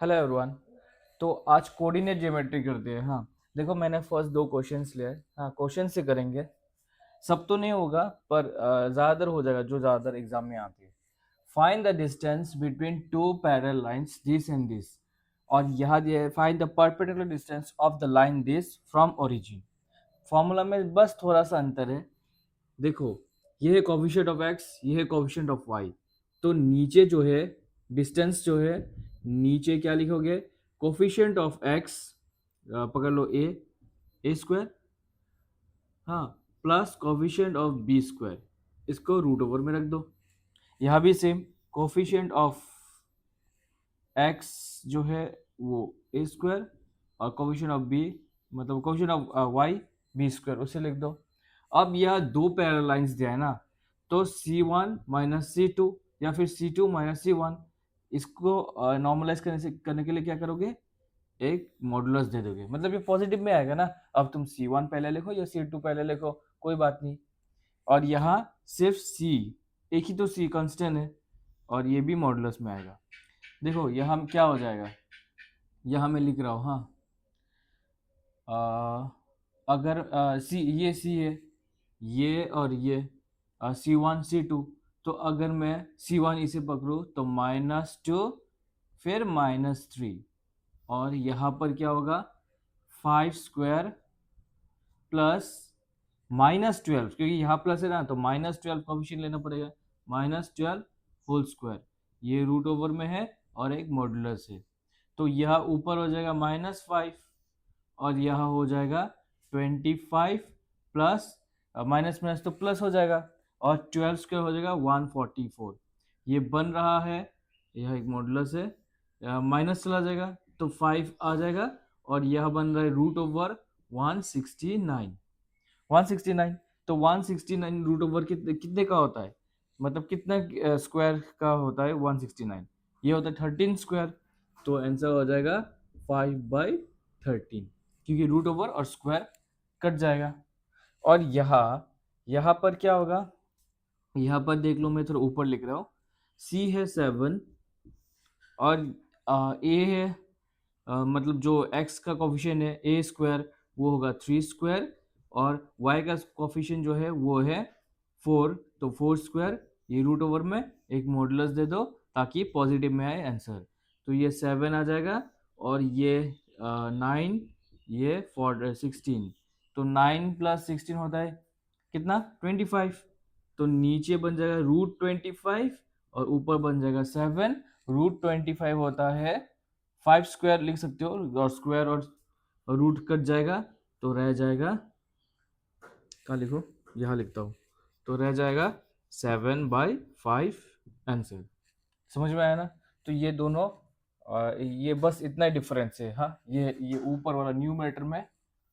Hello everyone. तो आज coordinate geometry करते हैं। हाँ, देखो मैंने फर्स्ट दो क्वेश्चंस लिए हैं। हाँ, क्वेश्चन से करेंगे। सब तो नहीं होगा पर ज़्यादातर हो जाएगा जो ज़्यादातर एग्जाम में आती है। Find the distance between two parallel lines this and this. और यहाँ दिया है find the perpendicular distance of the line this from origin. Formula में बस थोड़ा सा अंतर है। देखो, ये है कोफिशिएंट ऑफ एक्स, ये है कोफिशिएंट ऑफ वाई। तो नीचे जो है डिस्टेंस जो है, नीचे क्या लिखोगे? कोफिशिएंट ऑफ एक्स पकड़ लो ए स्क्वायर, हाँ, plus coefficient of b square, इसको रूट ओवर में रख दो। यहाँ भी सेम, कोफिशिएंट ऑफ एक्स जो है वो ए स्क्वायर, और कोफिशिएंट ऑफ बी मतलब coefficient of y b square, उसे लिख दो। अब यह दो पैरेलल लाइंस दिया है ना, तो C1 माइनस C2 या फिर C2 माइनस C1, इसको नॉर्मलाइज करने के लिए क्या करोगे? एक मॉडुलस दे दोगे, मतलब ये पॉजिटिव में आएगा ना। अब तुम C1 पहले लिखो या C2 पहले लिखो, कोई बात नहीं। और यहाँ सिर्फ C, एक ही तो C कांस्टेंट है, और ये भी मॉडुलस में आएगा। देखो यहाँ क्या हो जाएगा, यहाँ मैं लिख रहा हूँ। हाँ, अगर ये C है, ये और ये C1 C2, तो अगर मैं C1 इसे पकड़ूँ तो -2 फिर -3, और यहाँ पर क्या होगा? 5 स्क्वायर प्लस -12, क्योंकि यहाँ प्लस है ना, तो -12 कोफिशिएंट लेना पड़ेगा। -12 होल स्क्वायर, ये रूट ओवर में है और एक मॉडुलस है, तो यह ऊपर हो जाएगा -5, और यह हो जाएगा 25 प्लस माइनस माइनस तो प्लस हो जाएगा, और 12 स्क्वायर हो जाएगा 144। ये बन रहा है, यह एक मॉडुलस है, माइनस चला जाएगा तो 5 आ जाएगा, और यह बन रहा है रूट ओवर 169। 169, तो 169 रूट ओवर कितने कितने का होता है, मतलब कितना स्क्वायर का होता है 169? ये होता है 13 स्क्वायर। तो आंसर हो जाएगा 5/13, क्योंकि रूट ओवर और स्क्वायर कट जाएगा। और यहाँ पर क्या होगा? यहाँ पर देख लो, मैं थोड़ा ऊपर लिख रहा हूँ। C है 7, और A है, मतलब जो x का कोफिशिएंट है ए स्क्वायर, वो होगा 3 स्क्वायर, और y का कोफिशिएंट जो है वो है 4, तो 4 स्क्वायर। ये रूट ओवर में एक मॉडुलस दे दो ताकि पॉजिटिव में आए आंसर। तो ये 7 आ जाएगा, और ये 9, ये 16, तो 9 प्लस 16 होता है कितना? 25। तो नीचे बन जाएगा √25, और ऊपर बन जाएगा 7। √25 होता है 5 स्क्वायर लिख सकते हो, और स्क्वायर और रूट कट जाएगा, तो रह जाएगा, कहाँ लिखो, यहाँ लिखता हूँ, तो रह जाएगा 7/5 आंसर। समझ में आया ना? तो ये दोनों ये बस इतना ही डिफरेंस है। हाँ, ये ऊपर वाला न्यूमरेटर में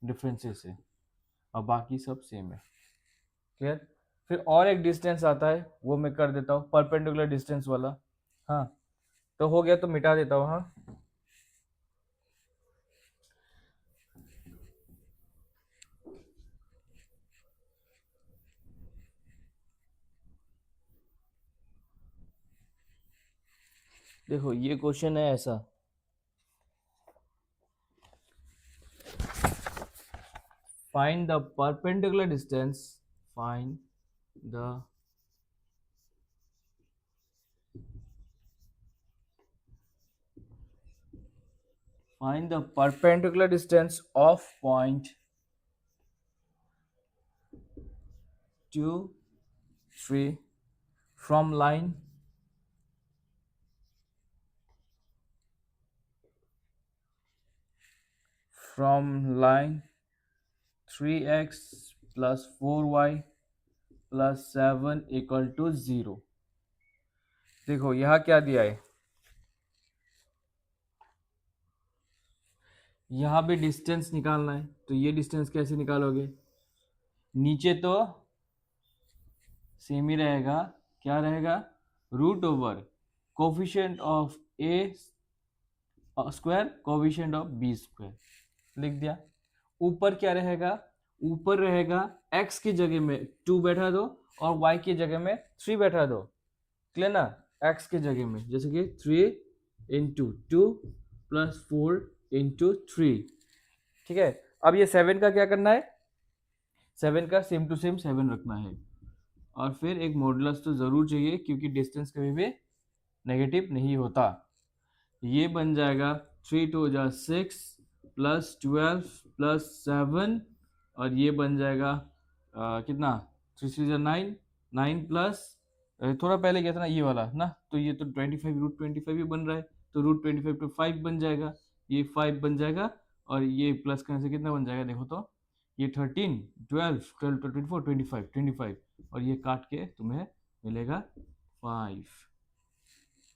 डिफरेंसेस है, और बाकी सब सेम है। क्लियर? फिर और एक डिस्टेंस आता है, वो मैं कर देता हूँ, परपेंडिकुलर डिस्टेंस वाला। हाँ, तो हो गया, तो मिटा देता हूँ। हाँ, देखो ये क्वेश्चन है ऐसा। Find the perpendicular distance, find the find the perpendicular distance of point 2 3 from line from line 3x plus 4y plus 7 equal to 0। देखो यहाँ क्या दिया है, यहाँ भी डिस्टेंस निकालना है, तो ये डिस्टेंस कैसे निकालोगे? नीचे तो सेम ही रहेगा, क्या रहेगा? Root over coefficient of a square coefficient of b square लिख दिया। ऊपर क्या रहेगा? ऊपर रहेगा x की जगह में 2 बैठा दो, और y की जगह में 3 बैठा दो। क्लियर ना? x की जगह में जैसे कि 3 × 2 प्लस 4 × 3। ठीक है, अब ये 7 का क्या करना है, 7 का सेम टू सेम 7 रखना है, और फिर एक मॉडुलस तो ज़रूर चाहिए क्योंकि डिस्टेंस कभी भी नेगेटिव नहीं होता। ये बन जाएगा 3 × 2 = 6 प्लस 12 प्लस 7, और ये बन जाएगा कितना, 3 × 3 = 9, 9 प्लस थोड़ा पहले क्या था ना ये वाला ना, तो ये तो 25 √25 ही बन रहा है, तो √25 तो 5 बन जाएगा, ये 5 बन जाएगा, और ये प्लस करने से कितना बन जाएगा देखो तो, ये 13, 12, 12 तो 24, 25, 25, और ये काट के तुम्हें मिलेगा 5।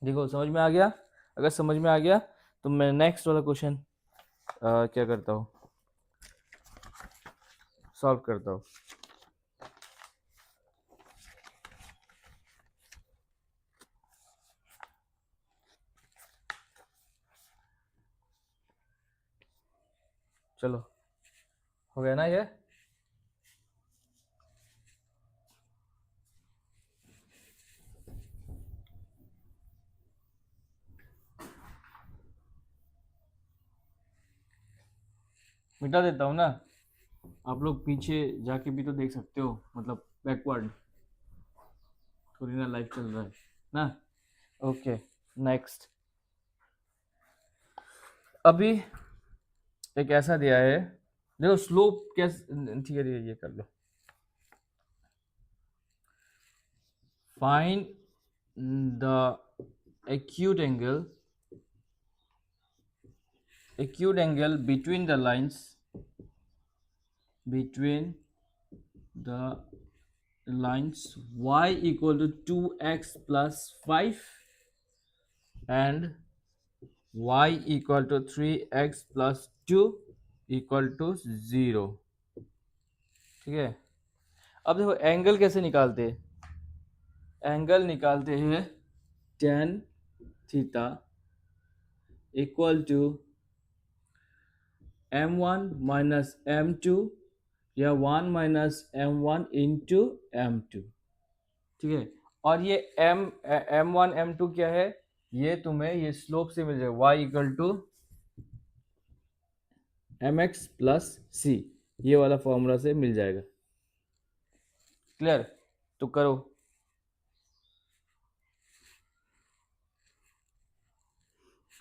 देखो समझ में आ गया, अगर समझ में आ गया तो मैं नेक्स्ट वाला क्वेश्चन क्या करता हूँ, सॉल्व करता हूँ। चलो हो गया ना ये, मिटा देता हूँ ना, आप लोग पीछे जाके भी तो देख सकते हो, मतलब बैकवर्ड थोड़ी ना लाइफ चल रहा है ना। ओके नेक्स्ट, अभी एक ऐसा दिया है, देखो स्लोप कैसे, ठीक है ये कर लो, find the acute angle between the lines, y equal to 2x plus 5 and y equal to 3x plus 2 equal to 0। ठीक है, अब देखो एंगल कैसे निकालते हैं, एंगल निकालते हैं tan theta equal to m1 minus m2 या 1 माइनस m1 इंटू m2। ठीक है, और ये m1 m2 क्या है, ये तुम्हें ये स्लोप से मिल जाएगा y equal to mx plus c, ये वाला फॉर्मूला से मिल जाएगा। क्लियर, तो करो।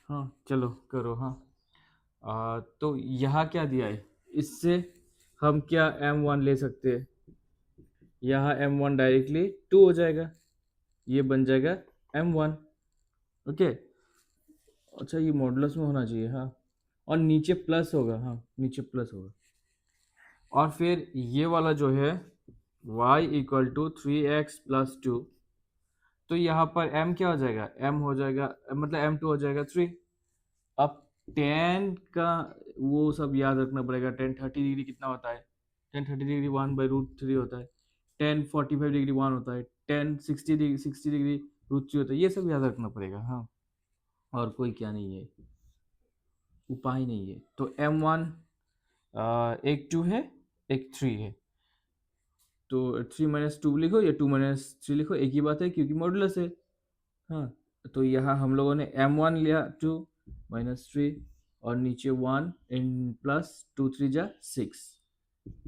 हाँ चलो करो। हाँ तो यहाँ क्या दिया है, इससे हम क्या m1 ले सकते हैं, यहाँ m1 डायरेक्टली 2 हो जाएगा, ये बन जाएगा m1। ओके, अच्छा ये मॉडुलस में होना चाहिए, हाँ, और नीचे प्लस होगा, हाँ नीचे प्लस होगा, और फिर ये वाला जो है y equal to 3x plus 2, तो यहाँ पर m क्या हो जाएगा, m हो जाएगा मतलब m2 हो जाएगा 3। अब tan का वो सब याद रखना पड़ेगा, tan 30 डिग्री कितना होता है, tan 30 डिग्री 1/√3 होता है, tan 45 डिग्री 1 होता है, tan 60 डिग्री √3 होता है, ये सब याद रखना पड़ेगा। हाँ, और कोई क्या नहीं है, उपाय नहीं है। तो m1 एक 2 है एक 3 है, तो 3 - 2 लिखो या 2 - 3 लिखो, एक ही बात है क्योंकि मॉडुलस है। हाँ, तो यहाँ हम लोगों ने m1 लिया 2 - 3, और नीचे 1 इन प्लस 2 3 जा 6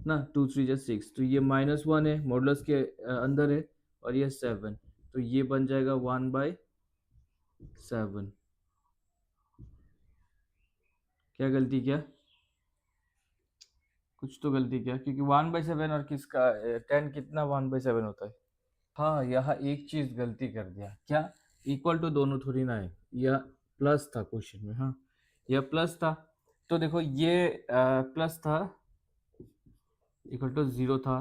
ना, 2 3 जा 6, तो ये -1 है मॉडुलस के अंदर है, और ये 7, तो ये बन जाएगा 1/7। क्या गलती क्या, कुछ तो गलती क्या, क्योंकि 1/7 और किसका 10 कितना 1/7 होता है। हाँ यहाँ एक चीज गलती कर दिया, क्या, इक्वल टू दोनों थोड़ी ना है, यह प्लस था क्वेश्चन में। हाँ यह प्लस था, तो देखो ये प्लस था, इक्वल टू 0 था,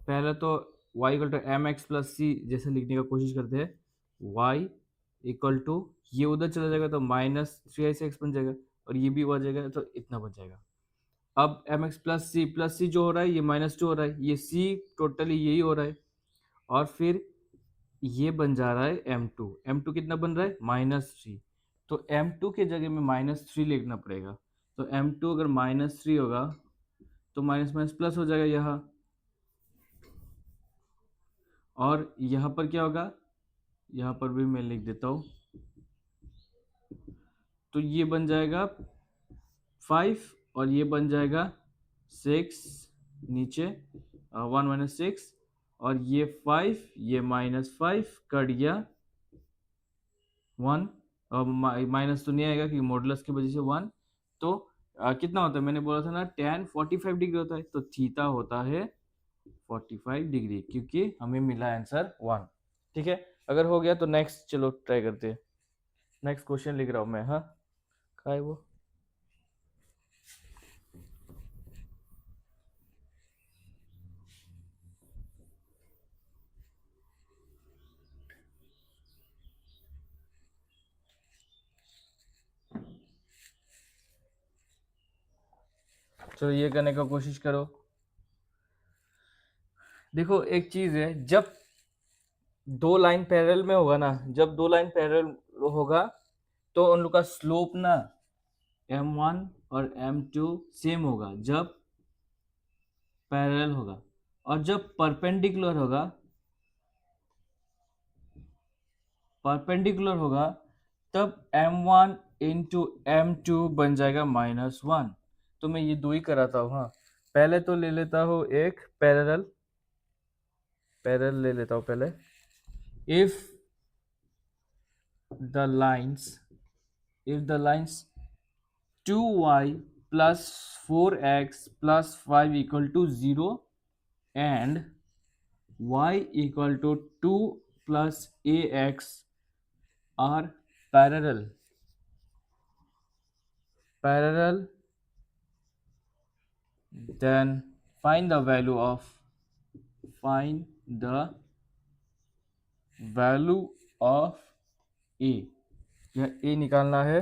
पहले तो y equal to m x plus c जैसे लिखने का कोशिश करते हैं, y इक्वल टू ये उधर चला जाएगा तो -3x बन जाएगा, और ये भी हो जाएगा तो इतना बन जाएगा। अब एम एक्स प्लस सी जो हो रहा है ये -2 हो रहा है, ये c टोटली यही हो रहा है, और फिर ये बन जा रहा है m2, m2 कितना बन रहा है -3, तो m2 के जगह में -3 लिखना पड़ेगा, तो m2 अगर -3 होगा तो माइनस माइनस प्लस हो जाएगा यहाँ, और यहाँ पर क्या होगा, यहाँ पर भी मैं लिख देता हूँ, तो ये बन जाएगा 5 और ये बन जाएगा 6 नीचे 1 - 6 और ये 5 ये -5 कट गया 1 और माइनस तो नहीं आएगा क्योंकि मॉडुलस की वजह से 1 तो कितना होता है मैंने बोला था ना tan 45 डिग्री होता है तो थीटा होता है 45 डिग्री क्योंकि हमें मिला आंसर 1 ठीक है अगर हो गया तो नेक्स्ट चलो ट्राई करते हैं नेक्स्ट क्वेश्चन लिख रहा हूँ मैं हाँ कहाँ है वो चलो ये करने का कोशिश करो देखो एक चीज है जब दो लाइन पैरेलल में होगा ना जब दो लाइन पैरेलल होगा तो उन लोग का स्लोप ना m1 और m2 सेम होगा जब पैरेलल होगा और जब परपेंडिकुलर होगा तब m1 इंटू m2 बन जाएगा -1 तो मैं ये दो ही कराता हूँ हाँ पहले तो ले लेता हूँ एक पैरेलल ले लेता हूँ पहले if the lines 2y plus 4x plus 5 equal to 0 and y equal to 2 plus ax are parallel then find the value of a यह a निकालना है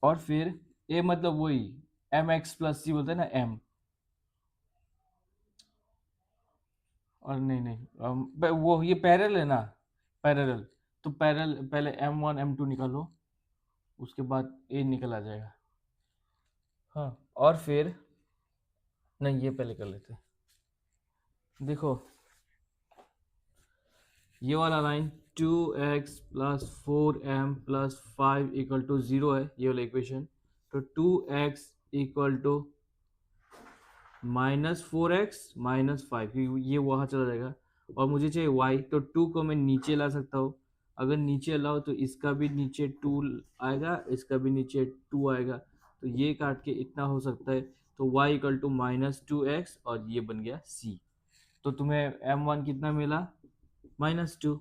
और फिर a मतलब वही mx प्लस c बोलते हैं ना m और नहीं वो ये पैरेलल है ना पैरेलल तो पैरेलल पहले m1 m2 निकालो उसके बाद a निकल आ जाएगा हाँ और फिर नहीं ये पहले कर लेते देखो ये वाला line 2x plus 4m plus 5 equal to 0 है ये वाला इक्वेशन तो 2x इक्वल टू -4x -5 ये वहाँ चला जाएगा और मुझे चाहिए y तो 2 को मैं नीचे ला सकता हूँ अगर नीचे लाओ तो इसका भी नीचे 2 आएगा इसका भी नीचे 2 आएगा तो ये काट के इतना हो सकता है तो y इक्वल टू -2x और ये बन गया c तो तुम्हें m1 कितना मिला -2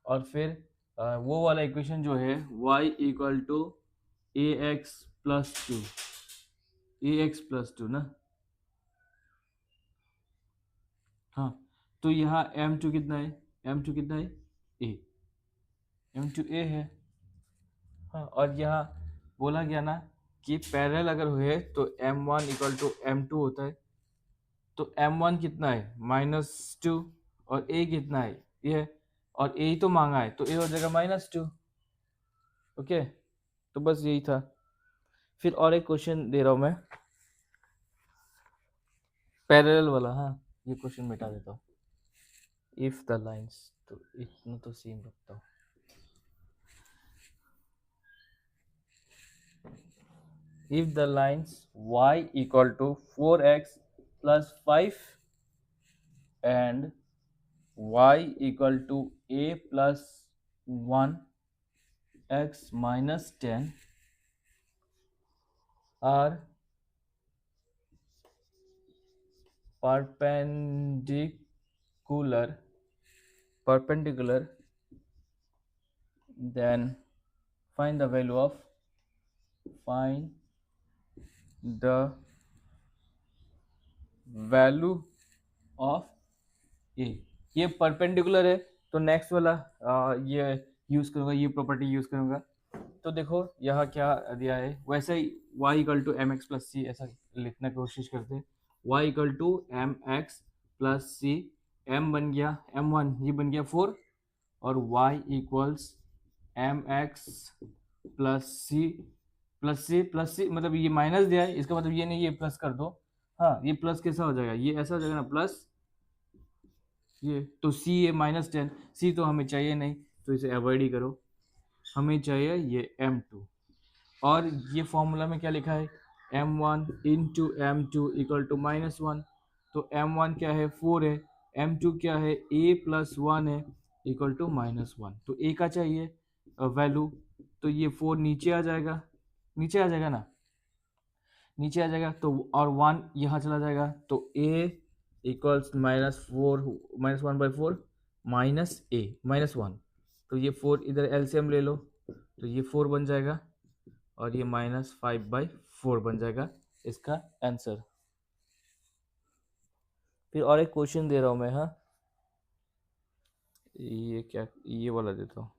और फिर वो वाला इक्वेशन जो है y equal to ax plus two ना हाँ तो यहाँ m2 कितना है a m2 a है हाँ और यहाँ बोला गया ना कि पैरेलल अगर हुए तो m1 इक्वल टू m2 होता है तो m1 कितना है -2 और a कितना है ये है और a ही तो मांगा है तो a हो जाएगा -2 ओके तो बस यही था फिर और एक क्वेश्चन दे रहा हूँ मैं पैरेलल वाला हाँ ये क्वेश्चन मिटा देता हूँ इफ द लाइंस तो इतना तो सेम रखता हूँ if the lines y equal to 4x plus 5 and y equal to a plus 1 x minus 10 are perpendicular then find the value of ए ये परपेंडिकुलर है तो नेक्स्ट वाला ये यूज करूंगा ये प्रॉपर्टी यूज करूंगा तो देखो यहाँ क्या दिया है वैसे ही y equal to m x plus c ऐसा लिखने की कोशिश करते हैं y equal to m x plus c m बन गया m1 ये बन गया 4 और y equals m x plus c मतलब ये माइनस दिया है इसका मतलब ये नहीं ये प्लस कर दो हाँ ये प्लस कैसा हो जाएगा ये ऐसा हो जाएगा ना प्लस ये तो c है -10 c तो हमें चाहिए नहीं तो इसे अवॉइड ही करो हमें चाहिए ये m2 और ये फॉर्मूला में क्या लिखा है, m1 into m2 equal to -1। तो m1 क्या है 4 है, m2 क्या है a+1 है इक्वल टू -1। तो a का चाहिए वैल्यू, तो ये 4 नीचे आ जाएगा, नीचे आ जाएगा ना, नीचे आ जाएगा। तो और 1 यहाँ चला जाएगा, तो a इक्वल्स -1/4 माइनस a -1। तो ये 4 इधर एलसीएम ले लो, तो ये 4 बन जाएगा और ये -5/4 बन जाएगा इसका आंसर। फिर और एक क्वेश्चन दे रहा हूँ मैं, हाँ ये क्या, ये वाला देता हूँ।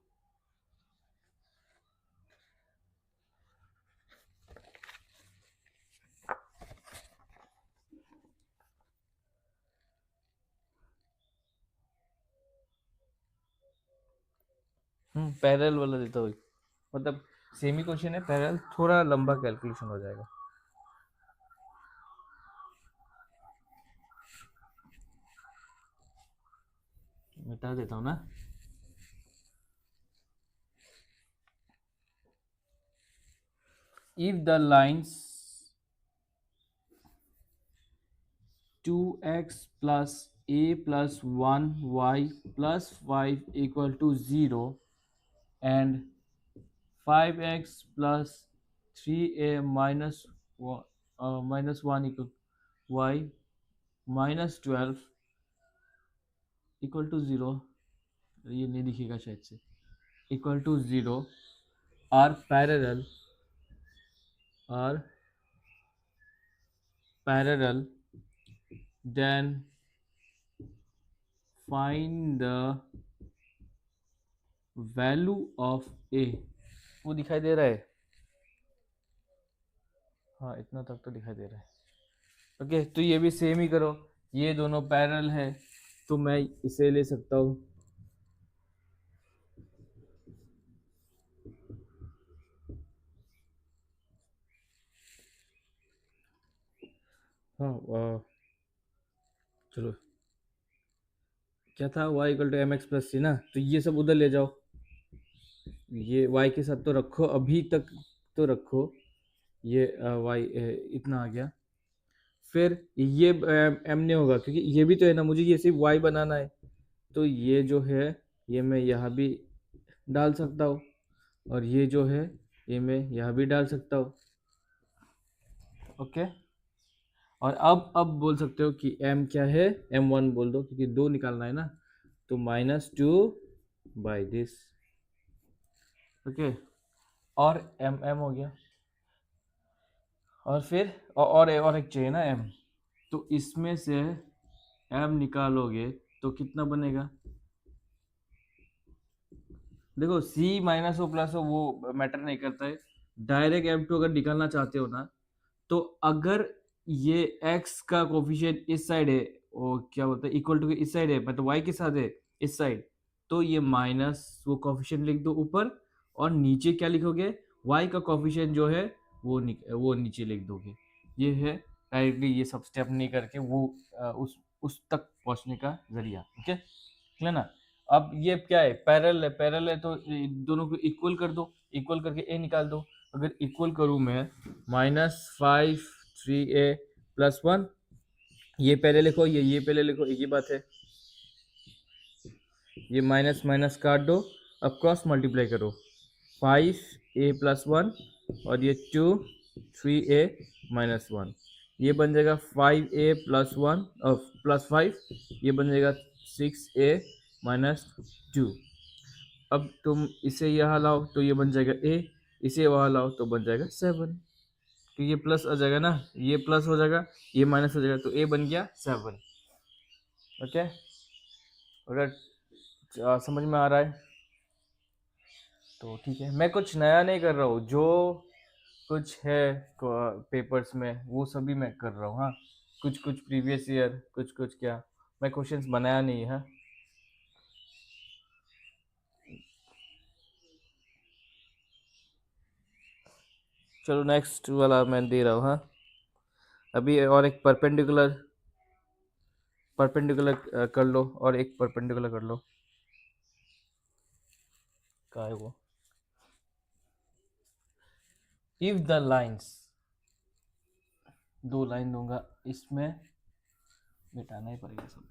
पैरेलल वाला देता हूँ, मतलब सेमी क्वेश्चन है, पैरेलल थोड़ा लंबा कैलकुलेशन हो जाएगा। मिटा देता हूँ ना। If the lines 2x plus a plus 1y plus 5 equal to 0 and 5x plus 3a minus 1 equal y minus 12 equal to 0, ये नहीं दिखेगा शायद से, equal to 0 are parallel, then find the value of a। वो दिखाई दे रहा है, हाँ इतना तक तो दिखाई दे रहा है। ओके तो ये भी सेम ही करो, ये दोनों पैरेलल है तो मैं इसे ले सकता हूँ, हाँ चलो क्या था, y equal to mx plus c ना, तो ये सब उधर ले जाओ, ये y के साथ तो रखो, अभी तक तो रखो, ये y इतना आ गया। फिर ये m नहीं होगा क्योंकि ये भी तो है ना, मुझे ये सिर्फ y बनाना है, तो ये जो है ये मैं यहाँ भी डाल सकता हूँ और ये जो है ये मैं यहाँ भी डाल सकता हूँ। ओके और अब बोल सकते हो कि m क्या है, m1 बोल दो क्योंकि 2 निकालना है ना, तो -2/this। ओके और m हो गया, और फिर और एक चाहिए ना m, तो इसमें से m निकालोगे तो कितना बनेगा, देखो c माइनस हो प्लस हो वो मैटर नहीं करता है, डायरेक्ट m2 अगर निकालना चाहते हो ना, तो अगर ये x का कोफिशिएंट इस साइड है, वो क्या बोलते हैं इक्वल टू के इस साइड है, मतलब y के साथ है इस साइड, तो ये माइनस वो कोफिशिएंट लिख दो ऊपर, और नीचे क्या लिखोगे, y का कोफिशिएंट जो है वो नीचे लिख दोगे। ये है डायरेक्टली, ये सब स्टेप नहीं करके वो उस तक पहुंचने का जरिया। ओके है ना। अब ये क्या है, पैरेलल है तो दोनों को इक्वल कर दो, इक्वल करके a निकाल दो। अगर इक्वल करूँ मैं -5 3a प्लस 1, ये पहले लिखो, ये पहले लिखो, एक ही बात है, ये माइनस माइनस काट दो, अब क्रॉस मल्टीप्लाई करो, 5a प्लस 1 और ये 2 3a माइनस 1, ये बन जाएगा 5a प्लस 1 और प्लस 5, ये बन जाएगा 6a माइनस 2। अब तुम इसे यहाँ लाओ तो ये बन जाएगा a, इसे वहाँ लाओ तो बन जाएगा 7, तो ये प्लस आ जाएगा ना, ये प्लस हो जाएगा, ये माइनस हो जाएगा, तो a बन गया 7। ओके अगर समझ में आ रहा है तो ठीक है, मैं कुछ नया नहीं कर रहा हूँ, जो कुछ है पेपर्स में वो सभी मैं कर रहा हूँ, हाँ कुछ कुछ प्रीवियस ईयर, कुछ कुछ क्या, मैं क्वेश्चंस बनाया नहीं है। चलो नेक्स्ट वाला मैं दे रहा हूँ, हाँ अभी और एक परपेंडिकुलर कर लो, और एक परपेंडिकुलर कर लो, क्या है वो, इफ द लाइंस, दो लाइन दूंगा, इसमें मिटाना ही पड़ेगा सब।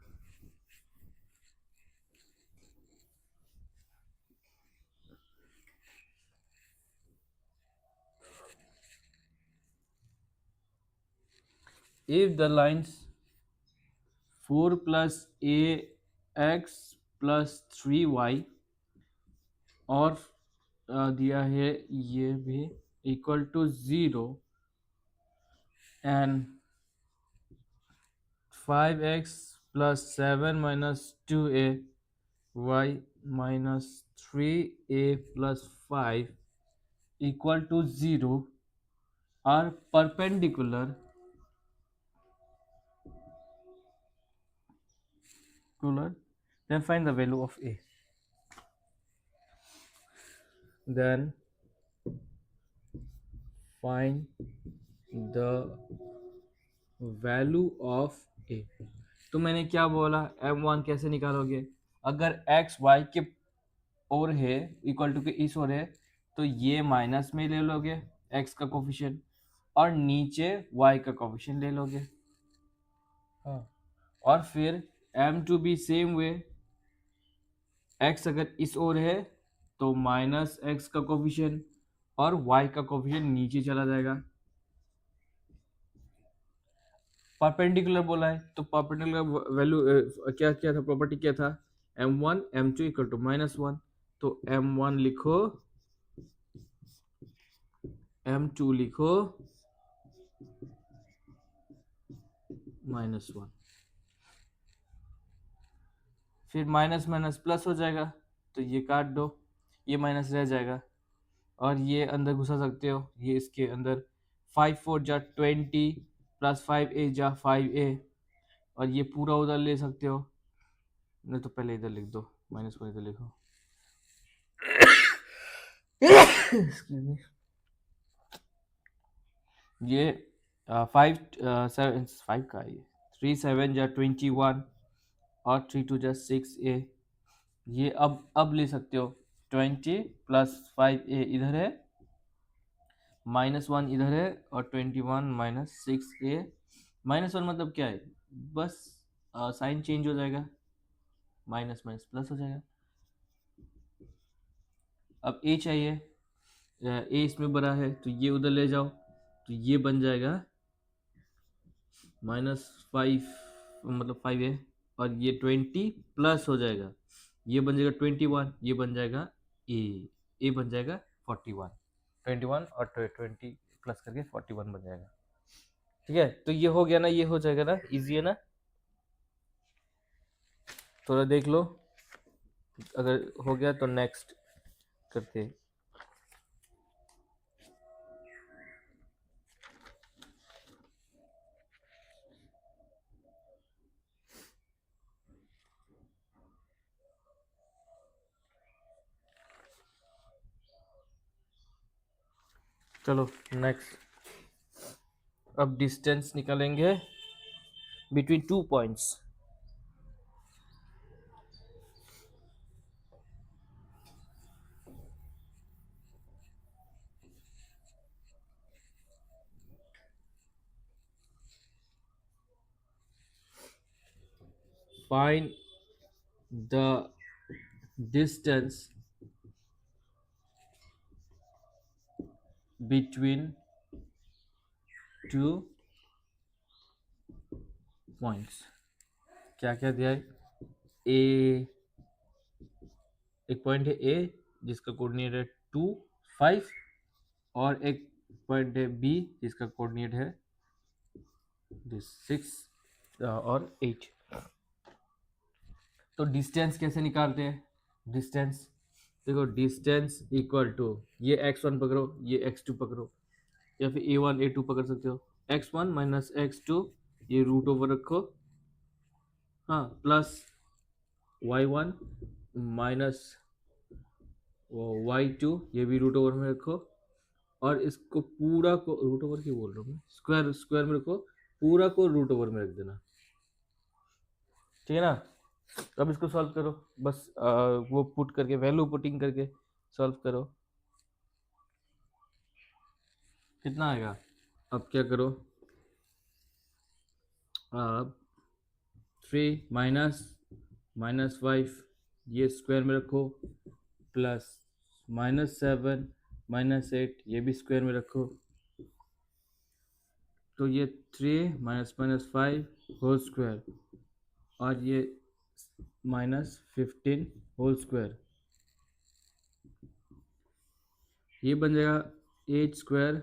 if the lines 4 plus a x plus 3y और दिया है ये भी equal to 0 and 5x plus 7 minus 2a y minus 3a plus 5 equal to 0 are perpendicular, then find the value of a. Then find the value of a. तो मैंने क्या बोला, m1 कैसे निकालोगे? अगर x y के और है, इक्वल टू के इस और है, तो ये माइनस में ले लोगे x का कोफिशिएंट और नीचे y का कोफिशिएंट ले लोगे। हाँ, और फिर m2 भी सेम वे, x अगर इस ओर है तो माइनस एक्स का कोफिशिएंट और y का कोफिशिएंट नीचे चला जाएगा। परपेंडिकुलर बोला है तो परपेंडिकुलर वैल्यू क्या क्या था, प्रॉपर्टी क्या था, m1 m2 इक्वल टू -1, तो m1 लिखो, m2 लिखो -1, फिर माइनस माइनस प्लस हो जाएगा, तो ये काट दो, ये माइनस रह जाएगा और ये अंदर घुसा सकते हो, ये इसके अंदर 5 4 जा 20 प्लस 5a जा 5a, और ये पूरा उधर ले सकते हो, नहीं तो पहले इधर लिख दो, -1 इधर लिखो। Excuse me. ये 5 7 5 का ये 3 7 जा 21 और 3 2 जा 6a, ये अब ले सकते हो, 20 प्लस 5a इधर है, -1 इधर है और 21 माइनस 6a, -1 मतलब क्या है, बस साइन चेंज हो जाएगा, माइनस माइनस प्लस हो जाएगा। अब a चाहिए, a इसमें बड़ा है तो ये उधर ले जाओ, तो ये बन जाएगा -5 मतलब 5a, और ये 20 प्लस हो जाएगा, ये बन जाएगा 21, ये बन जाएगा a बन जाएगा 41, 21 और 20 प्लस करके 41 बन जाएगा। ठीक है, तो ये हो गया ना, ये हो जाएगा ना, इजी है ना, थोड़ा देख लो, अगर हो गया तो नेक्स्ट करते हैं। चलो नेक्स्ट, अब डिस्टेंस निकालेंगे between 2 points. Find the distance between 2 points। क्या क्या दिया है, ए, एक पॉइंट है ए जिसका कोऑर्डिनेट है 2 5, और एक पॉइंट है बी जिसका कोऑर्डिनेट है 6 और 8। तो डिस्टेंस कैसे निकालते हैं, डिस्टेंस देखो, डिस्टेंस इक्वल टू, ये x1 पकड़ो, ये x2 पकड़ो, या फिर a1 a2 पकड़ सकते हो, x1 माइनस x2, ये रूट ओवर रखो, हाँ, प्लस y1 माइनस y2, ये भी रूट ओवर में रखो, और इसको पूरा को रूट ओवर क्यों बोल रहा हूँ मैं, स्क्वायर स्क्वायर में रखो, पूरा को रूट ओवर में रख देना, ठीक है ना। अब इसको सॉल्व करो, बस वो पुट करके, वैल्यू पुटिंग करके सॉल्व करो। कितना आएगा? अब क्या करो, अब 3 - -5 ये स्क्वायर में रखो, प्लस -7 -8 ये भी स्क्वायर में रखो, तो ये 3 - -5 होल स्क्वायर, और ये -15 होल स्क्वायर, ये बन जाएगा 8 स्क्वायर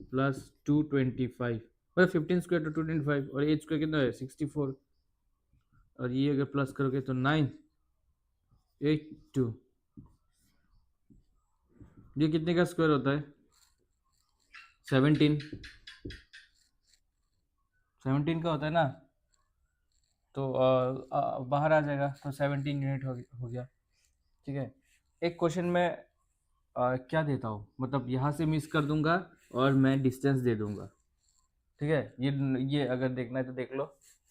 प्लस 225, मतलब 15 स्क्वायर तो 225, और 8 स्क्वायर कितना है 64, और ये अगर प्लस करोगे तो 982, ये कितने का स्क्वायर होता है? 17 17 का होता है ना, तो बाहर आ जाएगा, तो 17 यूनिट हो गया। ठीक है, एक क्वेश्चन में क्या देता हूँ, मतलब यहाँ से मिस कर दूंगा और मैं डिस्टेंस दे दूंगा। ठीक है, ये अगर देखना है तो देख लो,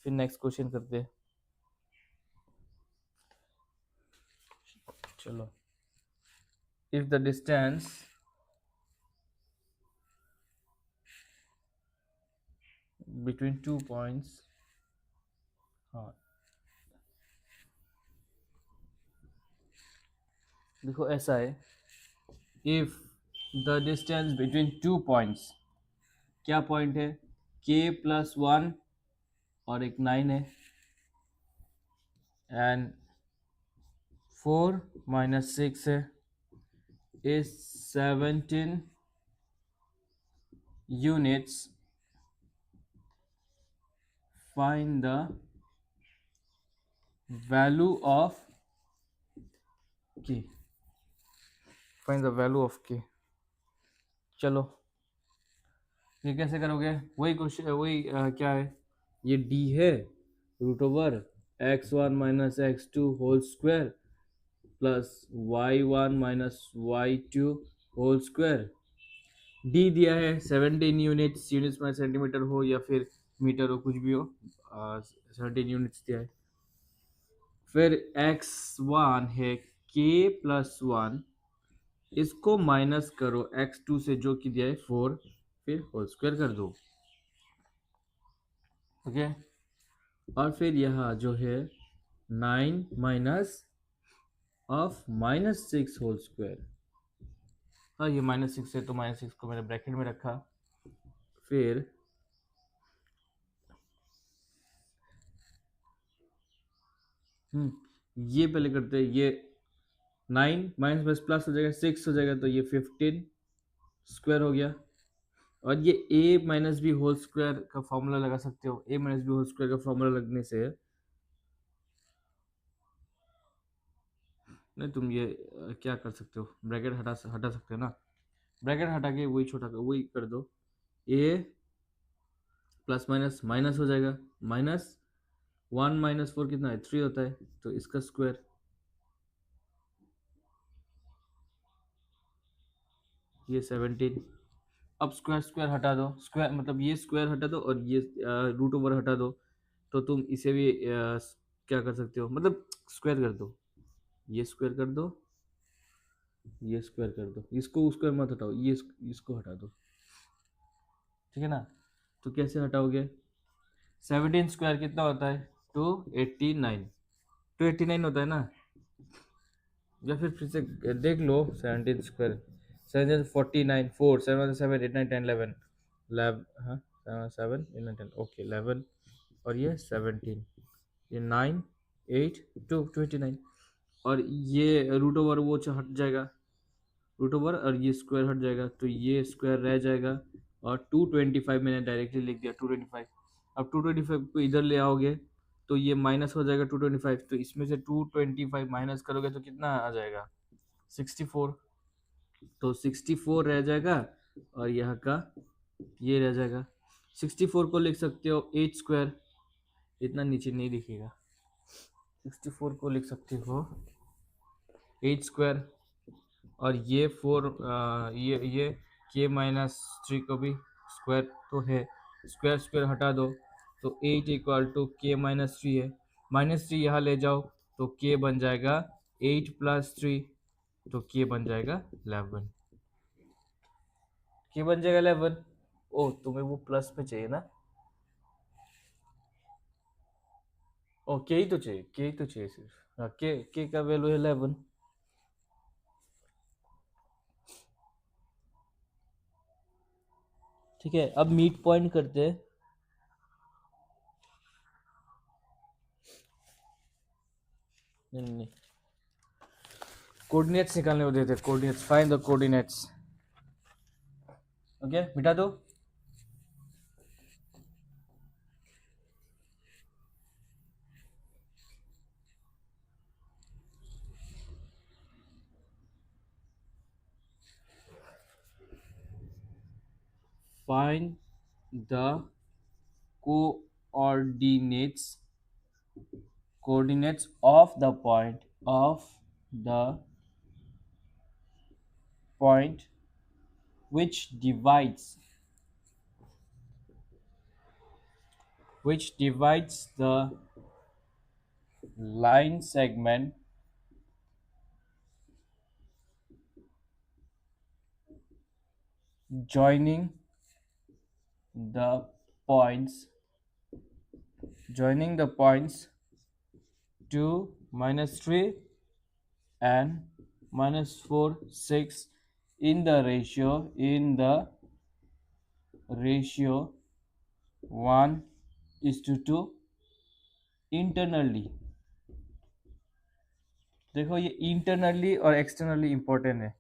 फिर नेक्स्ट क्वेश्चन करते हैं। चलो, if the distance between 2 points, हाँ देखो ऐसा है, if the distance between 2 points, क्या पॉइंट है, k+1 और एक 9 है, एंड 4 - 6 है, is 17 units, find the value of k, find the value of k। चलो, ये कैसे करोगे, वही क्वेश्चन, वही क्या है, ये d है, √(x1 - x2 whole square plus y1 - y2 whole square, d दिया है 17 यूनिट्स, यूनिट्स में सेंटीमीटर हो या फिर मीटर हो, कुछ भी हो, 17 यूनिट्स दिया है। फिर x1 है k+1, इसको माइनस करो x2 से जो कि दिया है 4, फिर होल स्क्वायर कर दो। ओके, और फिर यहाँ जो है 9 माइनस ऑफ -6 होल स्क्वायर, हाँ ये -6 है तो -6 को मैंने ब्रैकेट में रखा। फिर ये पहले करते हैं, ये 9 माइनस प्लस प्लस हो जाएगा, 6 हो जाएगा, तो ये 15 स्क्वायर हो गया। और ये a - b होल स्क्वायर का फॉर्मूला लगा सकते हो, a - b होल स्क्वायर का फॉर्मूला लगने से, नहीं तुम ये क्या कर सकते हो, ब्रैकेट हटा सकते हो ना, ब्रैकेट हटा के वही छोटा कर, वही कर दो, a प्लस माइनस माइनस हो जाएगा, -1 - 4 कितना है 3 होता है, तो इसका स्क्वायर, ये 17। अब स्क्वायर स्क्वायर हटा दो, स्क्वायर मतलब ये स्क्वायर हटा दो और ये √ओवर हटा दो, तो तुम इसे भी क्या कर सकते हो, मतलब स्क्वायर कर दो, ये स्क्वायर कर दो, ये स्क्वायर कर दो, इसको स्क्वायर मत हटाओ, ये इसको हटा दो। ठीक है ना, तो कैसे हटाओगे, 17 स्क्वायर कितना होता है 289, 289 होता है ना, या फिर से देख लो, 17 स्क्वायर, 7 49, 4 7 7 8 9 10 11, हाँ 7 8 9 10, ओके 11, और ये 17, ये 9 8 2 29, और ये √ओवर वो हट जाएगा, √ओवर और ये स्क्वायर हट जाएगा, तो ये स्क्वायर रह जाएगा, और 225 मैंने डायरेक्टली लिख दिया 225। अब 225 को इधर ले आओगे तो ये माइनस हो जाएगा 225, तो इसमें से 225 माइनस करोगे तो कितना आ जाएगा 64, तो 64 रह जाएगा, और यहाँ का ये रह जाएगा, 64 को लिख सकते हो 8 स्क्वायर, इतना नीचे नहीं दिखेगा, 64 को लिख सकते हो 8 स्क्वायर, और ये 4 ये k-3 को भी स्क्वायर तो है, स्क्वायर स्क्वायर हटा दो, तो 8 = k-3 है, -3 यहाँ ले जाओ तो k बन जाएगा 8 + 3, तो k बन जाएगा 11, k बन जाएगा 11। ओ तुम्हें वो प्लस में चाहिए ना? ओ के ही तो चाहिए, के ही तो चाहिए सिर्फ। हाँ, के का वैल्यू है 11। ठीक है, अब मीट पॉइंट करते हैं। नहीं नहीं नहीं, कोऑर्डिनेट्स निकालने को देते, coordinates, find the coordinates. Okay मिटा दो। Find the coordinates coordinates of the point which divides the line segment joining the points joining the points 2 minus 3 and minus 4 6 in the ratio 1:2 internally। देखो ये internally और externally important है।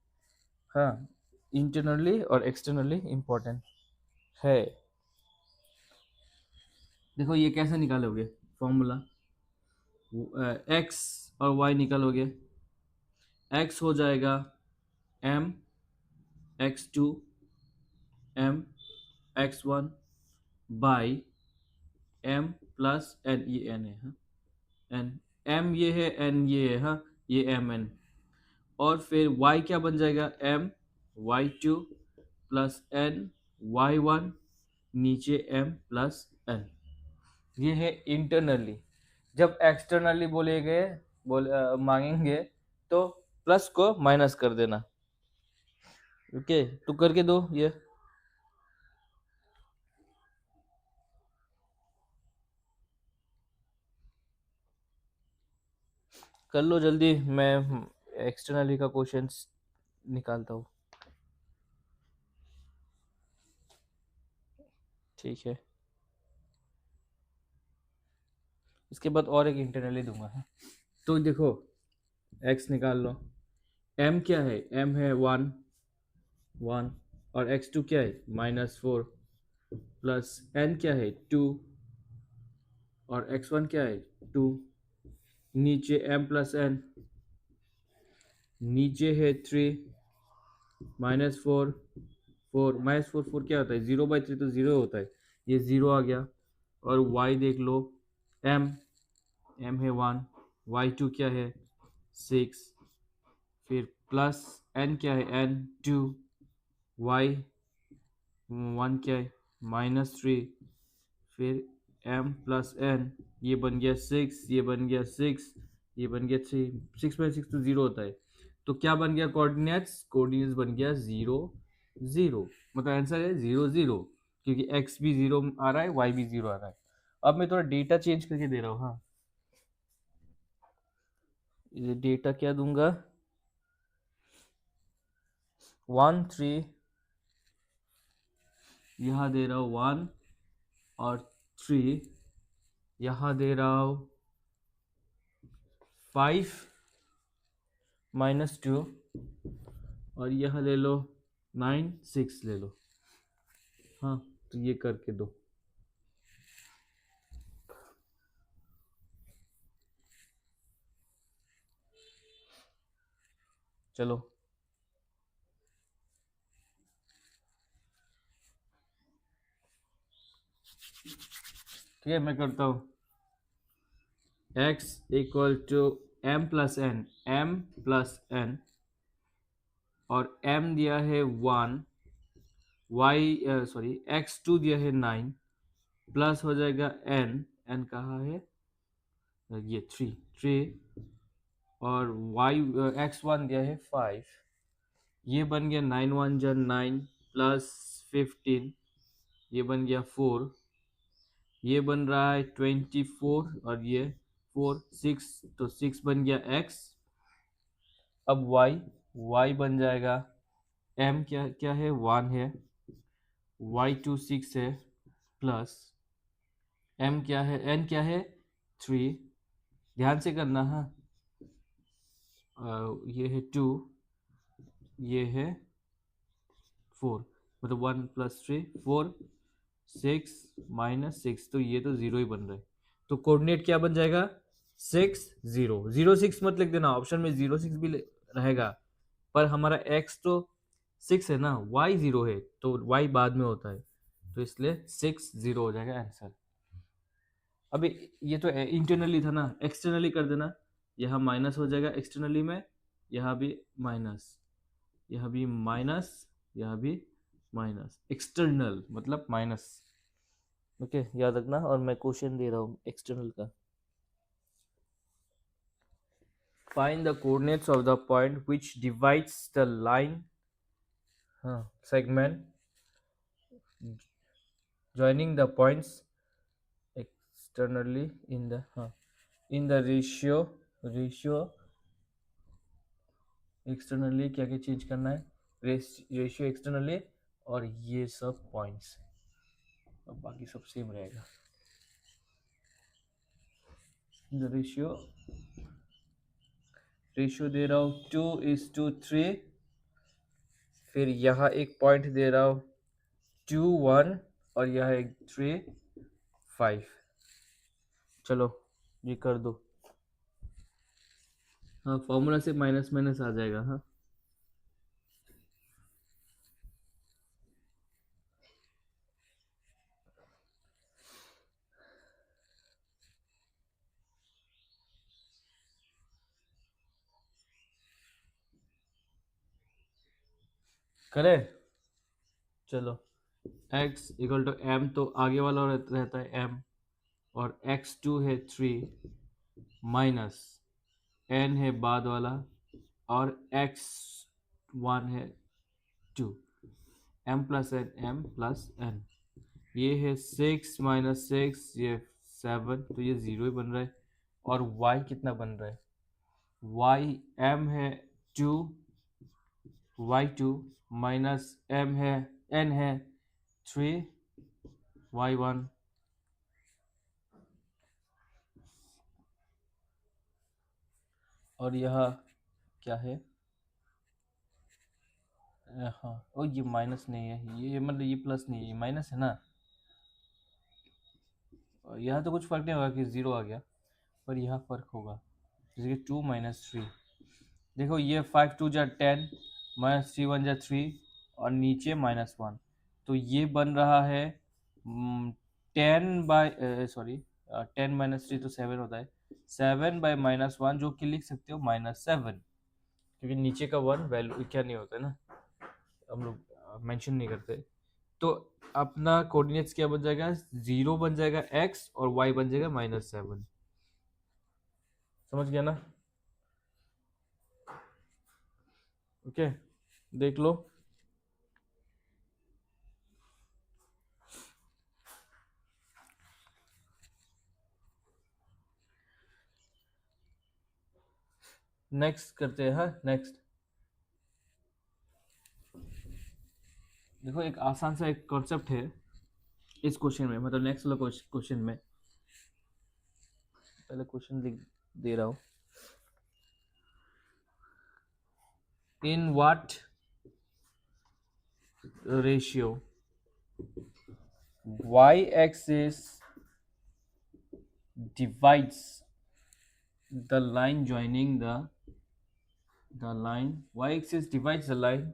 हाँ, internally और externally important है। देखो ये कैसे निकालोगे फॉर्मूला, एक्स और वाई निकालोगे। एक्स हो जाएगा m x two m x one by m plus n, ये एन है हाँ, एन एम ये है, एन ये है हाँ, ये एम एन। और फिर वाई क्या बन जाएगा, m y two plus n y one, नीचे एम प्लस एन। ये है इंटरनली। जब एक्सटर्नली मांगेंगे तो प्लस को माइनस कर देना। ओके, तो करके दो ये। कर लो जल्दी, मैं एक्सटर्नली का क्वेश्चंस निकालता हूँ। ठीक है, इसके बाद और एक इंटरनली दूंगा हाँ? तो देखो x निकाल लो। m क्या है, m है 1 1, और x2 क्या है -4, प्लस n क्या है 2, और x1 क्या है 2, नीचे m प्लस n, नीचे है 3 -4 4 -4 4 क्या होता है, 0/3 तो 0 होता है, ये 0 आ गया। और y देख लो, m m है 1, y2 क्या है 6, फिर प्लस n क्या है n 2, y 1 क्या है -3, फिर m प्लस n, ये बन गया 6, ये बन गया 6, ये बन गया 3, 6/6 तो 0 होता है। तो क्या बन गया कोऑर्डिनेट्स बन गया 0 0, मतलब आंसर है 0 0, क्योंकि x भी 0 आ रहा है, y भी 0 आ रहा है। अब मैं थोड़ा डेटा चेंज करके दे रहा हूँ हाँ, ये डेटा क्या दूंगा, 1 3, यहाँ दे रहा हूँ 1 और 3, यहाँ दे रहा हूँ 5 -2, और यह ले लो 9 6 ले लो हाँ। तो ये करके दो। चलो ठीक है, मैं करता हूँ। x equal to m plus n, और m दिया है 1, x2 दिया है 9, प्लस हो जाएगा n कहाँ है, ये 3 और x1 दिया है 5, ये बन गया 9 1 जा 9 प्लस 15, ये बन गया 4, ये बन रहा है 24 और ये 4 6, तो 6 बन गया x। अब y बन जाएगा m क्या क्या है 1 है, y2 6 है, प्लस m क्या है n क्या है 3, ध्यान से करना। हाँ ये है 2, ये है 4, मतलब 1 प्लस 3 4 6 माइनस 6, तो ये तो जीरो ही बन रहा है। तो कोऑर्डिनेट क्या बन जाएगा 6 0 0 6 मत लिख देना, ऑप्शन में 0 6 भी रहेगा, पर हमारा x तो 6 है ना, y 0 है, तो y बाद में होता है, तो इसलिए 6 0 हो जाएगा आंसर। अभी ये तो इंटरनली था ना, एक्सटर्नली कर देना, यहाँ माइनस हो जाएगा एक्सटर्नली में, यहाँ भी माइनस, यहाँ भी माइनस, यहाँ भी माइनस, एक्सटर्नल मतलब माइनस। ओके याद रखना, और मैं क्वेश्चन दे रहा हूँ एक्सटर्नल का। Find the coordinates of the point which divides the line segment joining the points externally in the ratio externally क्या क्या चेंज करना है, रेशियो एक्सटर्नली, और ये सब पॉइंट्स, अब बाकी सब सेम रहेगा। रेशियो दे रहा हूँ 2:3, फिर यहाँ एक पॉइंट दे रहा हूँ 2 1, और यहाँ एक 3 5। चलो ये कर दो। हाँ फॉर्मूला से माइनस माइनस आ जाएगा। हाँ करे, चलो x इक्वल टू m, तो आगे वाला रहता है m, और x2 है 3 माइनस n है बाद वाला, और x1 है 2, m प्लस n, ये है 6 माइनस 6, ये 7, तो ये 0 ही बन रहा है। और y कितना बन रहा है, y m है 2, y2 माइनस m है n है 3, y1, और यह क्या है, हाँ ओ ये माइनस नहीं है, ये मतलब ये प्लस नहीं है, ये माइनस है ना, और यहाँ तो कुछ फर्क नहीं होगा कि ज़ीरो आ गया, पर यहाँ फर्क होगा, जैसे कि 2 माइनस 3, देखो ये 5 2 जा 10, माइनस 3 1 जा 3, और नीचे -1, तो ये बन रहा है 10 माइनस 3 तो 7 होता है, 7 बाय -1, जो कि लिख सकते हो -7, क्योंकि नीचे का 1 वैल्यू क्या नहीं होता है ना, हम लोग मेंशन नहीं करते। तो अपना कोऑर्डिनेट्स क्या बन जाएगा, 0 बन जाएगा x, और y बन जाएगा -7। समझ गया ना? ओके देख लो। नेक्स्ट करते हैं। हाँ नेक्स्ट देखो, एक आसान सा एक कॉन्सेप्ट है इस क्वेश्चन में, मतलब नेक्स्ट वाला क्वेश्चन में, पहले क्वेश्चन लिख दे रहा हूँ। In what ratio y axis divides the line joining the line, y axis divides the line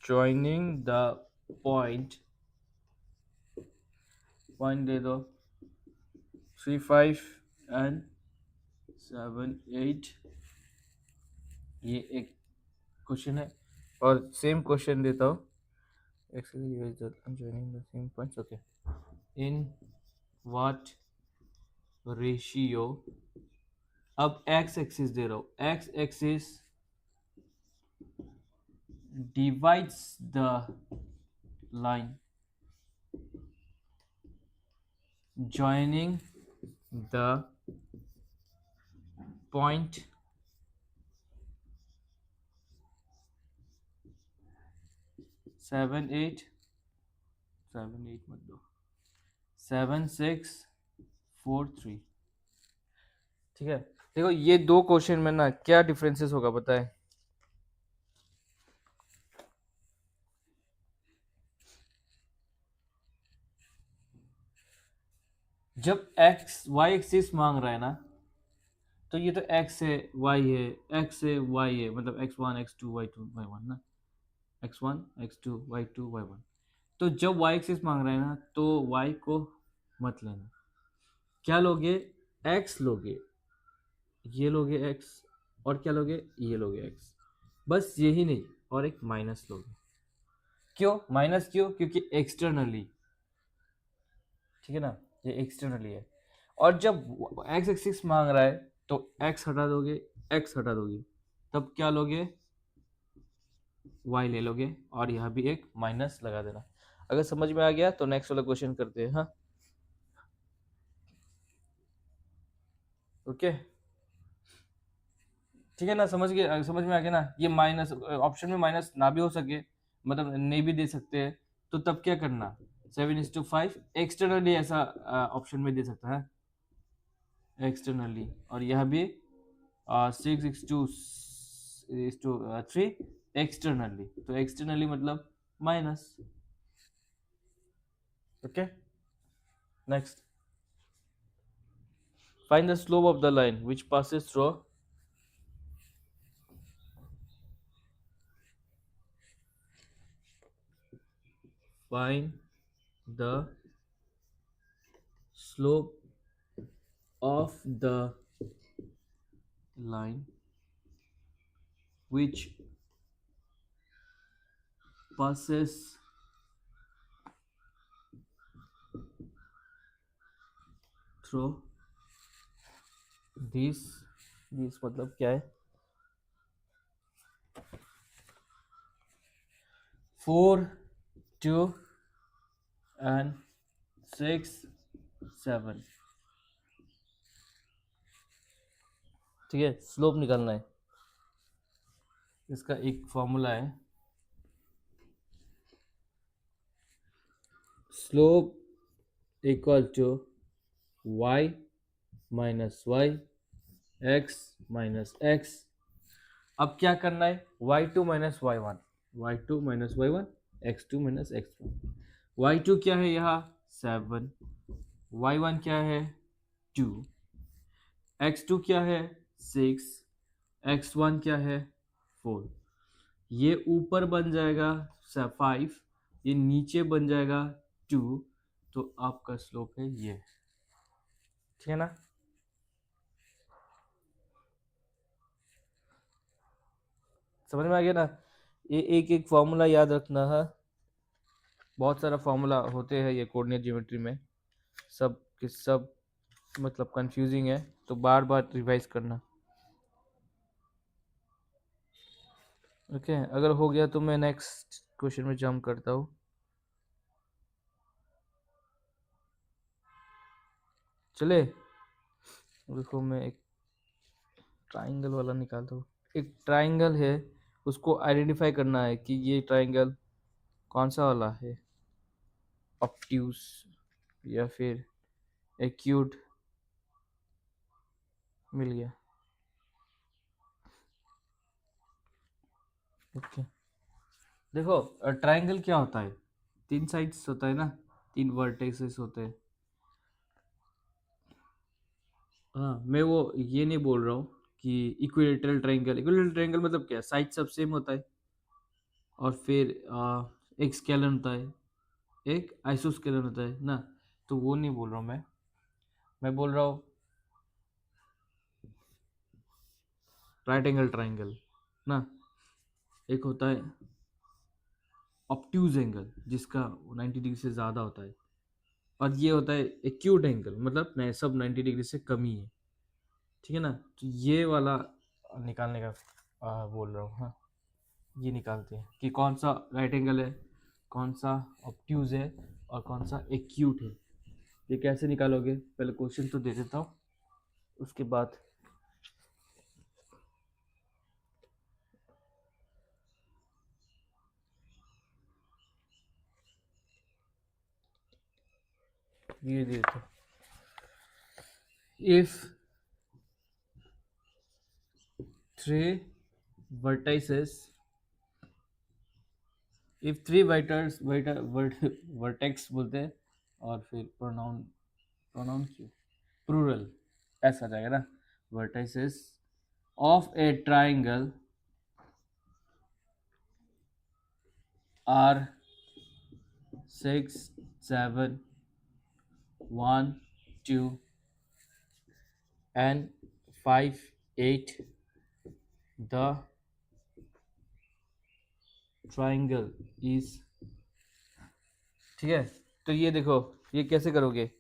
joining the point दे दो 3 5 and 7 8, ये एक क्वेश्चन है, और सेम क्वेश्चन देता हूँ, joining the same points, okay, in what ratio, अब x axis दे रहा हूँ, x axis divides the line joining the point 7 8 मत दो 7 6 4 3। ठीक है, देखो ये दो क्वेश्चन में ना क्या डिफरेंसेस होगा बताए। जब एक्स वाई एक्सिस मांग रहा है ना, तो ये तो एक्स है वाई है, एक्स है वाई है, मतलब x1 x2 y2 y1 ना, x1 x2 y2 y1। तो जब वाई एक्सिस मांग रहा है ना, तो वाई को मत लेना, क्या लोगे, एक्स लोगे, ये लोगे एक्स, और क्या लोगे, ये लोगे एक्स, बस यही नहीं, और एक माइनस लोगे। क्यों माइनस, क्यों, क्योंकि एक्सटर्नली, ठीक है ना, ये एक्सटर्नली है। और जब एक्स एक्सिस मांग रहा है तो एक्स हटा दोगे, एक्स हटा दोगे, तब क्या लोगे, वाई ले लोगे, और यहाँ भी एक माइनस लगा देना। अगर समझ में आ गया तो नेक्स्ट वाला क्वेश्चन करते हैं। हाँ ओके, ठीक है ना, समझ गए, समझ में आ गया ना। ये माइनस ऑप्शन में माइनस ना भी हो सके, मतलब नहीं भी दे सकते हैं, तो तब क्या करना, 7:5 एक्सटर्नली ऐसा ऑप्शन में दे सकता है, एक्सटर्नली, और यह भी 6:3 एक्सटर्नली, तो एक्सटर्नली मतलब minus. Okay, next, find the slope of the line which passes through, find the slope of the line which passes through this, this मतलब क्या है, 4 2 and 6 7। ठीक है, स्लोप निकालना है, इसका एक फॉर्मूला है, slope equal to y minus y, x minus x. अब क्या करना है, y2 minus y1, y2 minus y1, x2 minus x1। y2 क्या है यहाँ 7, y1 क्या है 2, x2 क्या है 6, x1 क्या है 4। ये ऊपर बन जाएगा 5, ये नीचे बन जाएगा 2, तो आपका स्लोप है ये, ठीक है ना। समझ में आ गया ना, ये एक एक फॉर्मूला याद रखना है, बहुत सारा फॉर्मूला होते हैं ये कोऑर्डिनेट ज्योमेट्री में, सब के सब मतलब कंफ्यूजिंग है, तो बार बार रिवाइज करना। ओके, अगर हो गया तो मैं नेक्स्ट क्वेश्चन में जंप करता हूँ। चले, देखो मैं एक ट्राइंगल वाला निकालता हूँ। एक ट्राइंगल है, उसको आइडेंटिफाई करना है कि ये ट्राइंगल कौन सा वाला है, ऑब्ट्यूस या फिर एक्यूट। मिल गया, ओके। देखो ट्राइंगल क्या होता है, 3 साइड्स होता है ना, 3 वर्टेक्सेस होते हैं। हाँ, मैं वो ये नहीं बोल रहा हूँ कि इक्विलेटरल ट्रायंगल, इक्विलेटरल ट्रायंगल मतलब क्या, साइड सब सेम होता है, और फिर एक स्केलर होता है, एक आइसोस्केलर होता है ना, तो वो नहीं बोल रहा हूँ मैं बोल रहा हूँ राइट एंगल ट्रायंगल ना। एक होता है ऑब्ट्यूज एंगल जिसका 90 डिग्री से ज़्यादा होता है, और ये होता है एक्यूट एंगल, मतलब नहीं सब 90 डिग्री से कम ही है, ठीक है ना। तो ये वाला निकालने का बोल रहा हूँ। हाँ, ये निकालते हैं कि कौन सा राइट एंगल है, कौन सा ऑब्ट्यूज है और कौन सा एक्यूट है, ये कैसे निकालोगे? पहले क्वेश्चन तो दे देता हूँ, उसके बाद ये दे देता हूँ। If three vertices if three vertex बोलते हैं, और फिर प्रोनाउन, प्रोनाउन क्यों, प्लूरल ऐसा आ जाएगा ना, vertices of a triangle are 6 7 1 2 and 5 8, the triangle is, ठीक है। तो ये देखो, ये कैसे करोगे,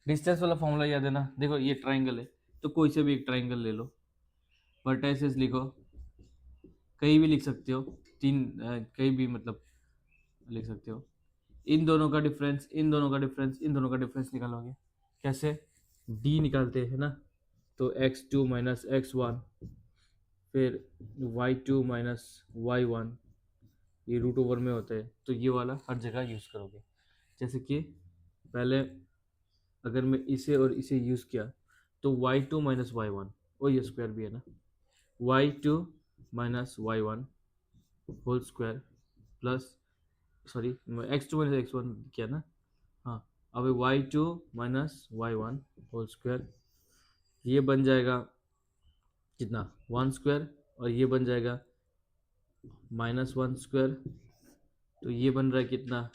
डिस्टेंस वाला फॉर्मूला याद है ना। देखो ये ट्राइंगल है, तो कोई से भी एक ट्राइंगल ले लो, वर्टाइसेस लिखो, कहीं भी लिख सकते हो, तीन कहीं भी मतलब लिख सकते हो। इन दोनों का डिफरेंस, इन दोनों का डिफरेंस, इन दोनों का डिफरेंस निकालोगे कैसे, डी निकालते हैं ना, तो x2 माइनस x1, फिर y2 माइनस y1, ये रूट ओवर में होता है, तो ये वाला हर जगह यूज़ करोगे। जैसे कि पहले अगर मैं इसे और इसे यूज़ किया, तो y2 माइनस y1, और ये स्क्वायर भी है ना, y2 minus y1 whole square plus, sorry x2 minus x1 किया ना, हाँ, अब y2 minus y1 whole square, ये बन जाएगा कितना, 1 स्क्वायर, और ये बन जाएगा माइनस 1 स्क्वायर, तो ये बन रहा है कितना,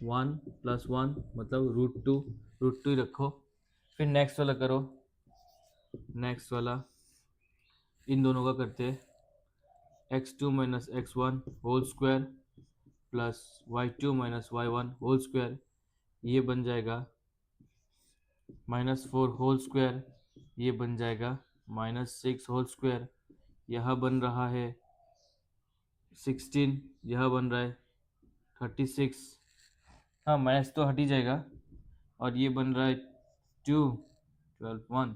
1 प्लस 1 मतलब √2, √2 ही रखो। फिर नेक्स्ट वाला करो, नेक्स्ट वाला इन दोनों का करते हैं, x2 minus x1 whole square plus y2 minus y1 whole square, ये बन जाएगा -4 होल स्क्वायर, ये बन जाएगा -6 होल स्क्वायर, यह बन रहा है 16, यह बन रहा है 36, हाँ माइनस तो हट ही जाएगा, और ये बन रहा है 2 12 1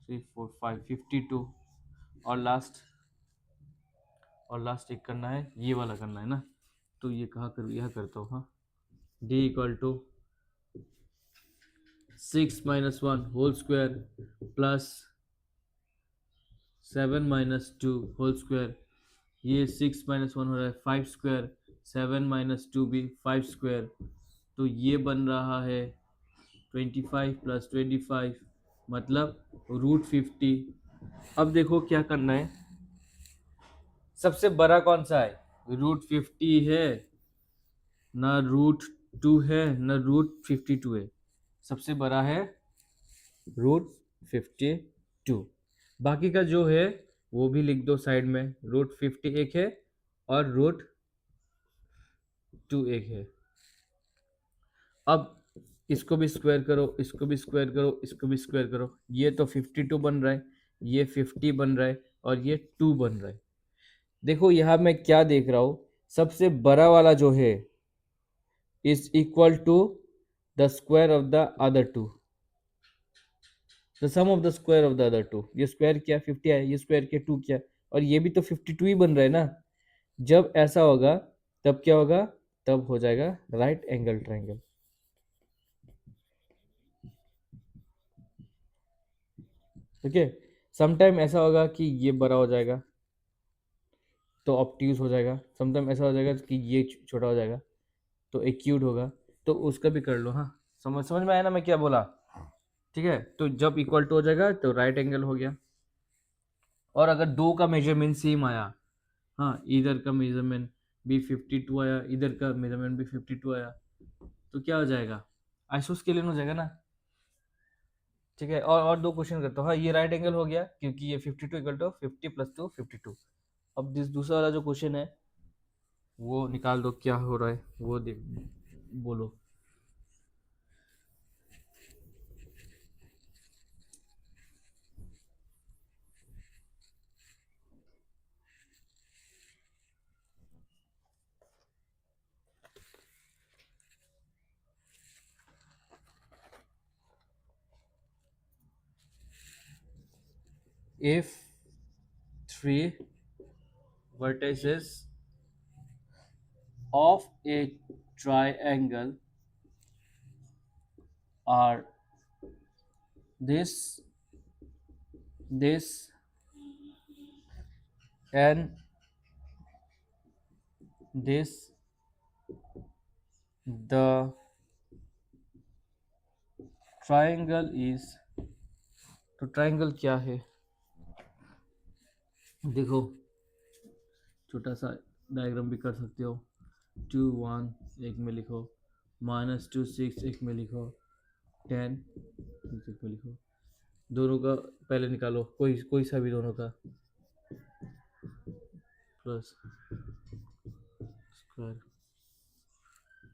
3 4 5 52, और लास्ट एक करना है, ये वाला करना है ना, तो ये कहाँ कर, यह करता हूँ, हाँ, d equal to 6 minus 1 whole square plus 7 minus 2 whole square, ये 6 माइनस 1 हो रहा है 5 स्क्वायर, 7 माइनस 2 भी 5 स्क्वायर, तो ये बन रहा है 25 प्लस 25 मतलब √50। अब देखो क्या करना है, सबसे बड़ा कौन सा है, √50 है ना, √2 है ना, √52 है, सबसे बड़ा है √52। बाकी का जो है वो भी लिख दो साइड में, √50 एक है और √2 एक है। अब इसको भी स्क्वायर करो, इसको भी स्क्वायर करो, इसको भी स्क्वायर करो, ये तो 52 बन रहा है, ये 50 बन रहा है, और ये 2 बन रहा है। देखो यहाँ मैं क्या देख रहा हूँ, सबसे बड़ा वाला जो है is equal to the square of the other two, the sum of the square of the other two, ये स्क्वायर क्या 50 है, ये स्क्वायर क्या 2 क्या, और ये भी तो 52 ही बन रहा है ना। जब ऐसा होगा तब क्या होगा, तब हो जाएगा right angle triangle. Okay, sometime ऐसा होगा कि ये बड़ा हो जाएगा तो ऑप्ट्यूज हो जाएगा, समटाइम ऐसा हो जाएगा कि ये छोटा हो जाएगा तो एक्यूट होगा, तो उसका भी कर लो। हाँ, समझ समझ में आया ना मैं क्या बोला, ठीक है। तो जब इक्वल टू हो जाएगा तो राइट एंगल हो गया, और अगर दो का मेजरमेंट सेम आया, हाँ, इधर का मेजरमेंट भी 52 आया, इधर का मेजरमेंट भी 52 आया, तो क्या हो जाएगा, आइसोस्केलिन हो जाएगा ना, ठीक है। और दो क्वेश्चन करता हूँ, हाँ ये राइट एंगल हो गया क्योंकि ये 52 इक्वल टू 50 प्लस 2 52। अब दूसरा वाला जो क्वेश्चन है वो निकाल दो, क्या हो रहा है वो देख, बोलो। if three vertices of a triangle are this, this, and this, the triangle is, तो ट्राइंगल क्या है? देखो छोटा सा डायग्राम भी कर सकते हो। 2 1 एक में लिखो, -2 6 एक में लिखो, 10 एक में लिखो। दोनों का पहले निकालो, कोई कोई सा भी दोनों का प्लस स्क्वायर,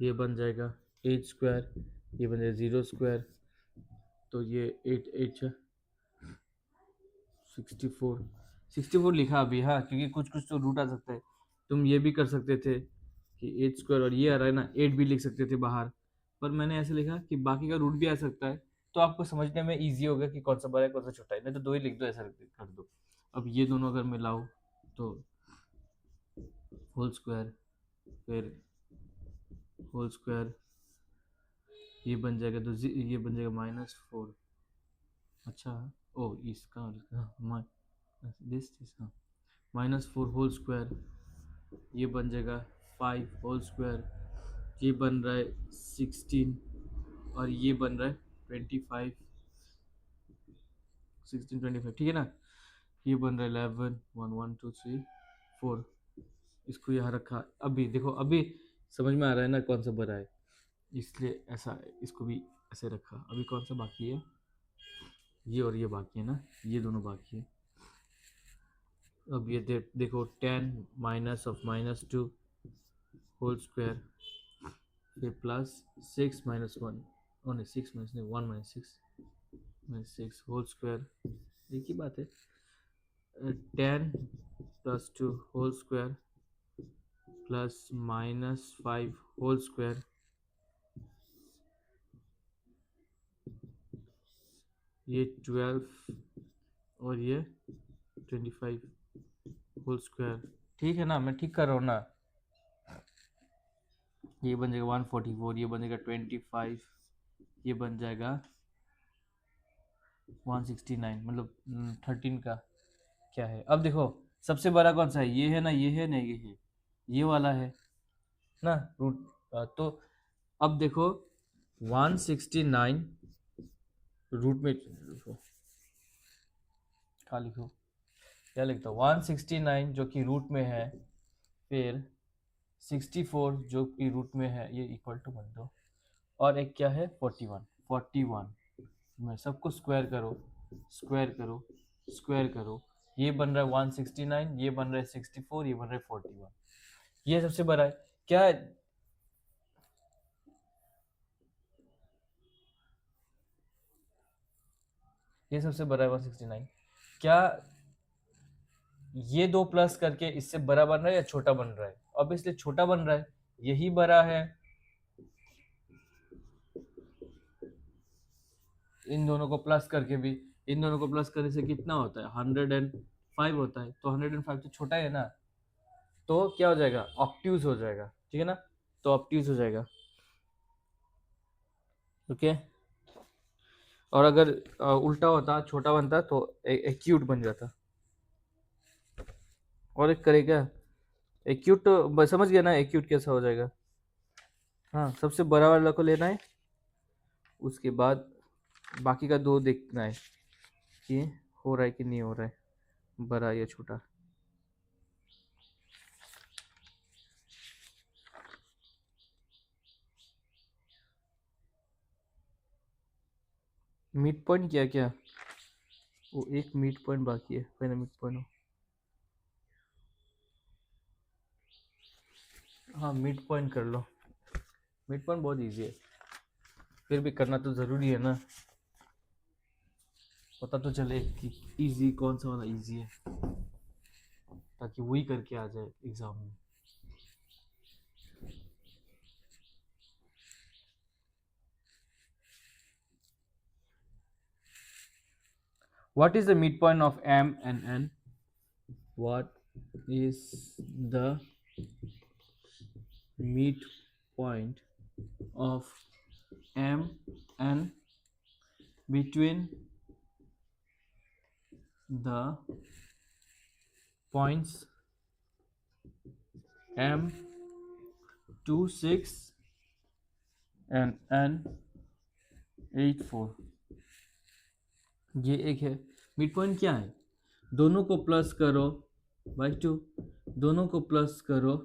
ये बन जाएगा 8 स्क्वायर, ये बन जाएगा 0 स्क्वायर, तो ये 8 8 64 64 लिखा अभी, हाँ, क्योंकि कुछ कुछ तो रूट आ सकता है। तुम ये भी कर सकते थे कि 8 स्क्वायर, और ये आ रहा है ना 8 भी लिख सकते थे बाहर, पर मैंने ऐसे लिखा कि बाकी का रूट भी आ सकता है, तो आपको समझने में ईजी होगा कि कौन सा बड़ा है कौन सा छोटा है, नहीं तो दो ही लिख दो, ऐसा कर दो। अब ये दोनों अगर मिलाओ तो होल स्क्वायर, फिर होल स्क्वायर, ये बन जाएगा, तो ये बन जाएगा -4। अच्छा, ओ इसका दिस हाँ, -4 होल स्क्वायर, ये बन जाएगा 5 होल स्क्वायर, ये बन रहा है 16, और ये बन रहा है 25, 16 25, ठीक है ना। ये बन रहा है 11 1 1 2 3 4, इसको यहाँ रखा। अभी देखो, अभी समझ में आ रहा है ना कौन सा बड़ा है, इसलिए ऐसा इसको भी ऐसे रखा। अभी कौन सा बाकी है? ये और ये बाकी है ना, ये दोनों बाकी है। अब ये देखो 10 माइनस ऑफ -2 होल स्क्वायर, फिर प्लस 6 माइनस 1, ओ नहीं 6 माइनस नहीं 1 माइनस 6 होल स्क्वायर, एक ही बात है। 10 plus 2 whole square plus -5 whole square, ये 12 और ये 25 होल स्क्वायर, ठीक है ना, मैं ठीक कर रहा हूँ ना। ये बन जाएगा 144, ये बन जाएगा 25, ये बन जाएगा 169, मतलब 13 का क्या है। अब देखो सबसे बड़ा कौन सा है? ये है ना, ये है ना, ये है, ये वाला है ना रूट। तो अब देखो 169 रूट में लिखो, क्या लिखो, क्या लिखता हूँ, 169 जो कि रूट में है, फिर 64 जो कि रूट में है, ये इक्वल टू बन दो, और एक क्या है 41 41 में सबको स्क्वायर करो, स्क्वायर करो, स्क्वायर करो, ये बन रहा है 169, ये बन रहा है 64, ये बन रहा है 41, ये सबसे बड़ा है क्या है? ये सबसे बड़ा है 169, क्या ये दो प्लस करके इससे बड़ा बन रहा है या छोटा बन रहा है? ऑब्वियसली छोटा बन रहा है, यही बड़ा है। इन दोनों को प्लस करके भी, इन दोनों को प्लस करने से कितना होता है? 105 होता है, तो 105 तो छोटा है ना, तो क्या हो जाएगा? ऑक्ट्यूज हो जाएगा, ठीक है ना, तो ऑक्ट्यूज हो जाएगा, ओके। और अगर उल्टा होता, छोटा बनता, तो एक्यूट बन जाता। और एक करेगा एक्यूट, तो समझ गया ना एक्यूट कैसा हो जाएगा? हाँ, सबसे बड़ा वाला को लेना है, उसके बाद बाकी का दो देखना है कि हो रहा है कि नहीं हो रहा है, बड़ा या छोटा। मिड पॉइंट क्या क्या? वो एक मिड पॉइंट बाकी है, पहले मिड पॉइंट हो। हाँ, मिड पॉइंट कर लो, मिड पॉइंट बहुत इजी है, फिर भी करना तो ज़रूरी है ना, पता तो चले कि इजी कौन सा वाला इजी है, ताकि वही करके आ जाए एग्ज़ाम में। What is the midpoint of M and N? What is the midpoint of M and between the points M 2 6 and N 8 4? ये एक है मिड पॉइंट। क्या है? दोनों को प्लस करो बाई टू, दोनों को प्लस करो,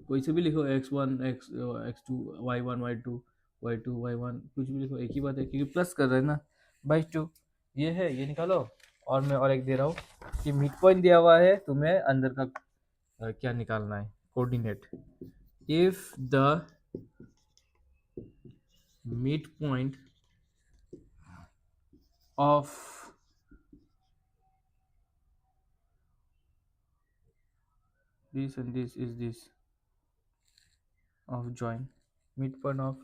कोई से भी लिखो x1 x2 y1 y2 y2 y1, कुछ भी लिखो, एक ही बात है क्योंकि प्लस कर रहे हैं ना, बाई टू। ये है, ये निकालो। और मैं और एक दे रहा हूँ कि मिड पॉइंट दिया हुआ है, तुम्हें अंदर का क्या निकालना है, coordinate. If the mid point of this and this is this of join, midpoint of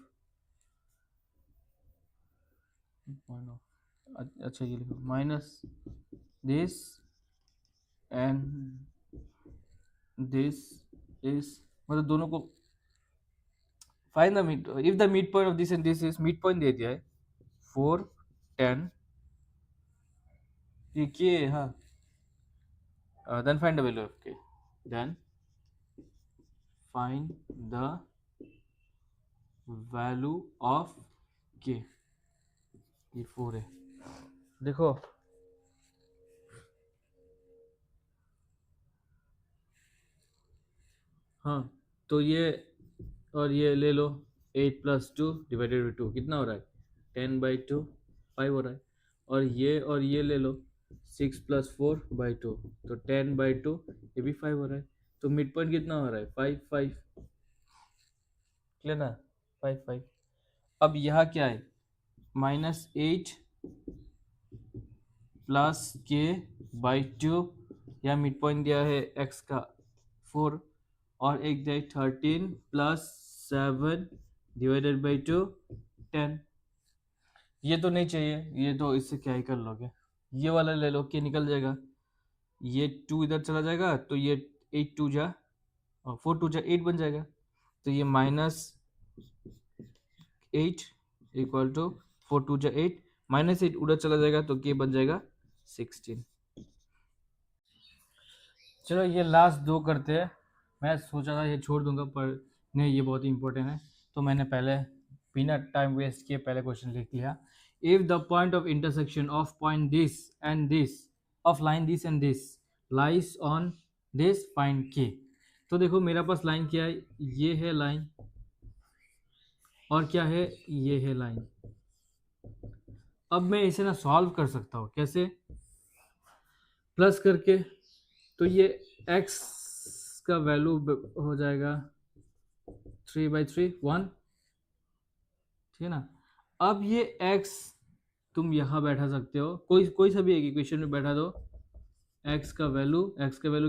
अच्छा ये लिखो minus this and this is, मतलब दोनों को find the mid, if the mid point of this and this is, mid point दे दिया है 4 10, ये के हाँ, then find the value of k, then find the value of k. ये 4 है, देखो हाँ, तो ये और ये ले लो, 8 प्लस 2 डिवाइडेड बाई 2 कितना हो रहा है, 10/2 5 हो रहा है। और ये ले लो, 6 प्लस 4 बाई 2, तो 10/2 ये भी 5 हो रहा है। तो मिड पॉइंट कितना हो रहा है, 5 5, क्लियर ना, 5 5। अब यहाँ क्या है, -8 प्लस के बाई 2, या मिड पॉइंट दिया है x का 4, और एक दिया 13 प्लस 7 डिवाइडेड बाई 2 10। ये तो नहीं चाहिए, ये तो इससे क्या ही कर लोगे, ये वाला ले लो, के निकल जाएगा, ये 2 इधर चला जाएगा, तो ये 8 2 जा और 4 2 जा 8 बन जाएगा। तो ये -8 इक्वल टू 4 2 जा 8, -8 उधर चला जाएगा, तो के बन जाएगा 16। चलो ये लास्ट दो करते हैं। मैं सोचा था ये छोड़ दूंगा, पर नहीं, ये बहुत ही इंपॉर्टेंट है, तो मैंने पहले बिना टाइम वेस्ट किए पहले क्वेश्चन लिख लिया। If the point of intersection of point this and this of line this and this lies on this, find के। तो देखो मेरा पास लाइन क्या है, ये है लाइन, और क्या है, ये है लाइन। अब मैं इसे ना सॉल्व कर सकता हूँ, कैसे, प्लस करके। तो ये x का वैल्यू हो जाएगा 3/3 1, ठीक है ना। अब ये x तुम यहाँ बैठा सकते हो, कोई सा भी एक इक्वेशन में बैठा दो। x का वैल्यू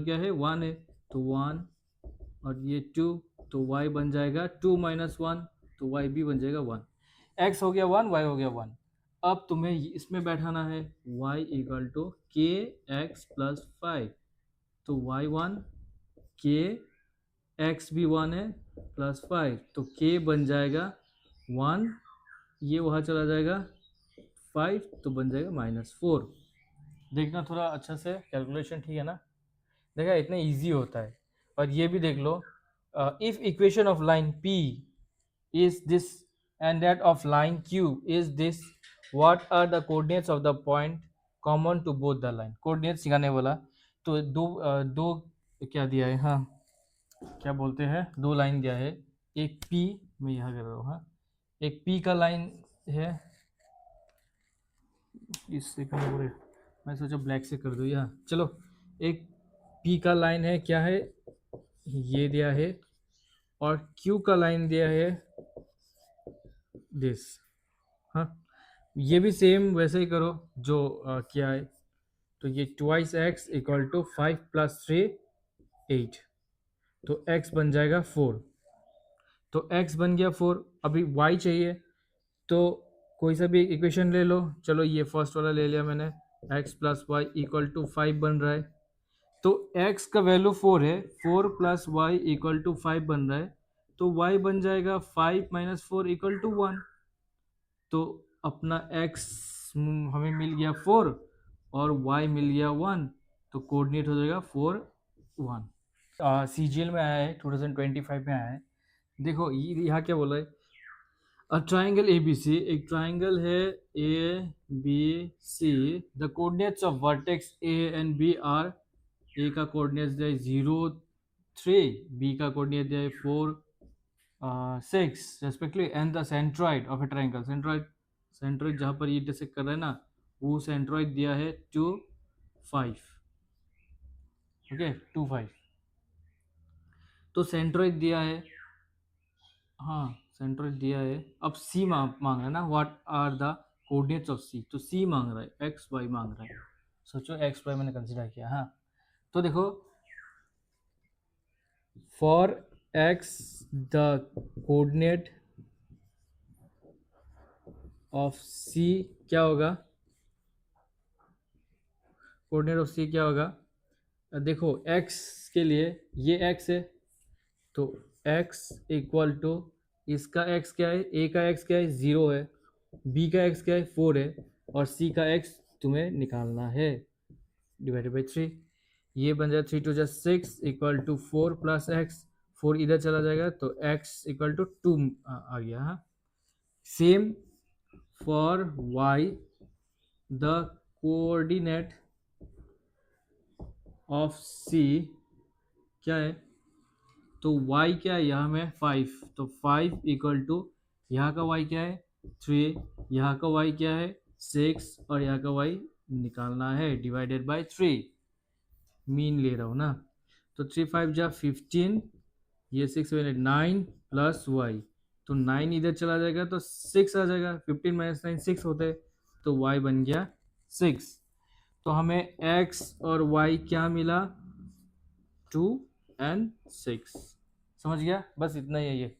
क्या है, 1 है, तो 1, और ये 2, तो y बन जाएगा 2 - 1, तो y भी बन जाएगा 1। x हो गया 1, y हो गया 1। अब तुम्हें इसमें बैठाना है y इक्वल टू के एक्स प्लस 5, तो y1 के x भी 1 है प्लस 5, तो k बन जाएगा 1, ये वहाँ चला जाएगा 5, तो बन जाएगा -4। देखना थोड़ा अच्छा से कैलकुलेशन, ठीक है ना। देखा इतना इजी होता है। और ये भी देख लो, if equation of line P is this and that of line Q is this, what are the coordinates of the point common to both the line। Coordinate सिखाने वाला, तो दो क्या दिया है, हाँ क्या बोलते हैं, दो लाइन दिया है, एक P, मैं यहाँ कर रहा हूँ, हाँ एक P का लाइन है, इससे पूरे मैं सोचा ब्लैक से कर दो यहाँ, चलो एक P का लाइन है, क्या है, ये दिया है, और Q का लाइन दिया है दिस, हाँ ये भी सेम वैसे ही करो जो क्या है। तो ये 2x इक्वल टू 5 + 3 8, तो x बन जाएगा 4, तो x बन गया 4। अभी y चाहिए, तो कोई सा भी इक्वेशन ले लो, चलो ये फर्स्ट वाला ले लिया मैंने, x plus y equal to 5 बन रहा है, तो x का वैल्यू 4 है, 4 प्लस वाई इक्वल टू 5 बन रहा है, तो y बन जाएगा 5 माइनस 4 इक्वल टू 1। तो अपना x हमें मिल गया 4 और y मिल गया 1, तो कोऑर्डिनेट हो जाएगा 4 1। CGL में आया है, 2025 में आया है। देखो ये यहाँ क्या बोला है, अ ट्राइंगल ए बी सी, एक ट्राइंगल है A B C, the coordinates of vertex A and B are, A का कोऑर्डिनेट्स दिया है 0 3, बी का कोऑर्डिनेट दिया है 4 6 respectively, and the centroid of a triangle, centroid जहाँ पर ये इंटरसेक्ट कर रहा है ना, वो सेंट्रॉइड दिया है 2 5, ओके 2 5। तो सेंट्रॉइड दिया है, हाँ सेंट्रॉइड दिया है, अब सी मांग रहा है ना, what are the coordinates of C, तो सी मांग रहा है, एक्स वाई मांग रहा है, सोचो एक्स वाई मैंने कंसिडर किया। हाँ तो देखो, for x the coordinate of C क्या होगा, कोऑर्डिनेट ऑफ सी क्या होगा, देखो x के लिए ये x है, तो x इक्वल टू, इसका x क्या है, a का x क्या है 0 है, b का x क्या है 4 है, और c का x तुम्हें निकालना है, डिवाइडेड बाई 3। ये बन जाएगा 3 2 जा 6 इक्वल टू 4 प्लस एक्स, 4 इधर चला जाएगा तो x इक्वल टू 2 आ गया। हाँ same for y, the coordinate of c क्या है, तो y क्या है यहाँ में 5, तो 5 इक्वल टू, यहाँ का y क्या है 3, यहाँ का y क्या है 6, और यहाँ का y निकालना है डिवाइडेड बाय 3, मीन ले रहा हूँ ना, तो 3 5 जा 15, ये 6 7 9 प्लस y, तो 9 इधर चला जाएगा तो 6 आ जाएगा, 15 माइनस 9 6 होते हैं, तो y बन गया 6। तो हमें x और y क्या मिला, 2 एंड 6। समझ गया, बस इतना ही है ये।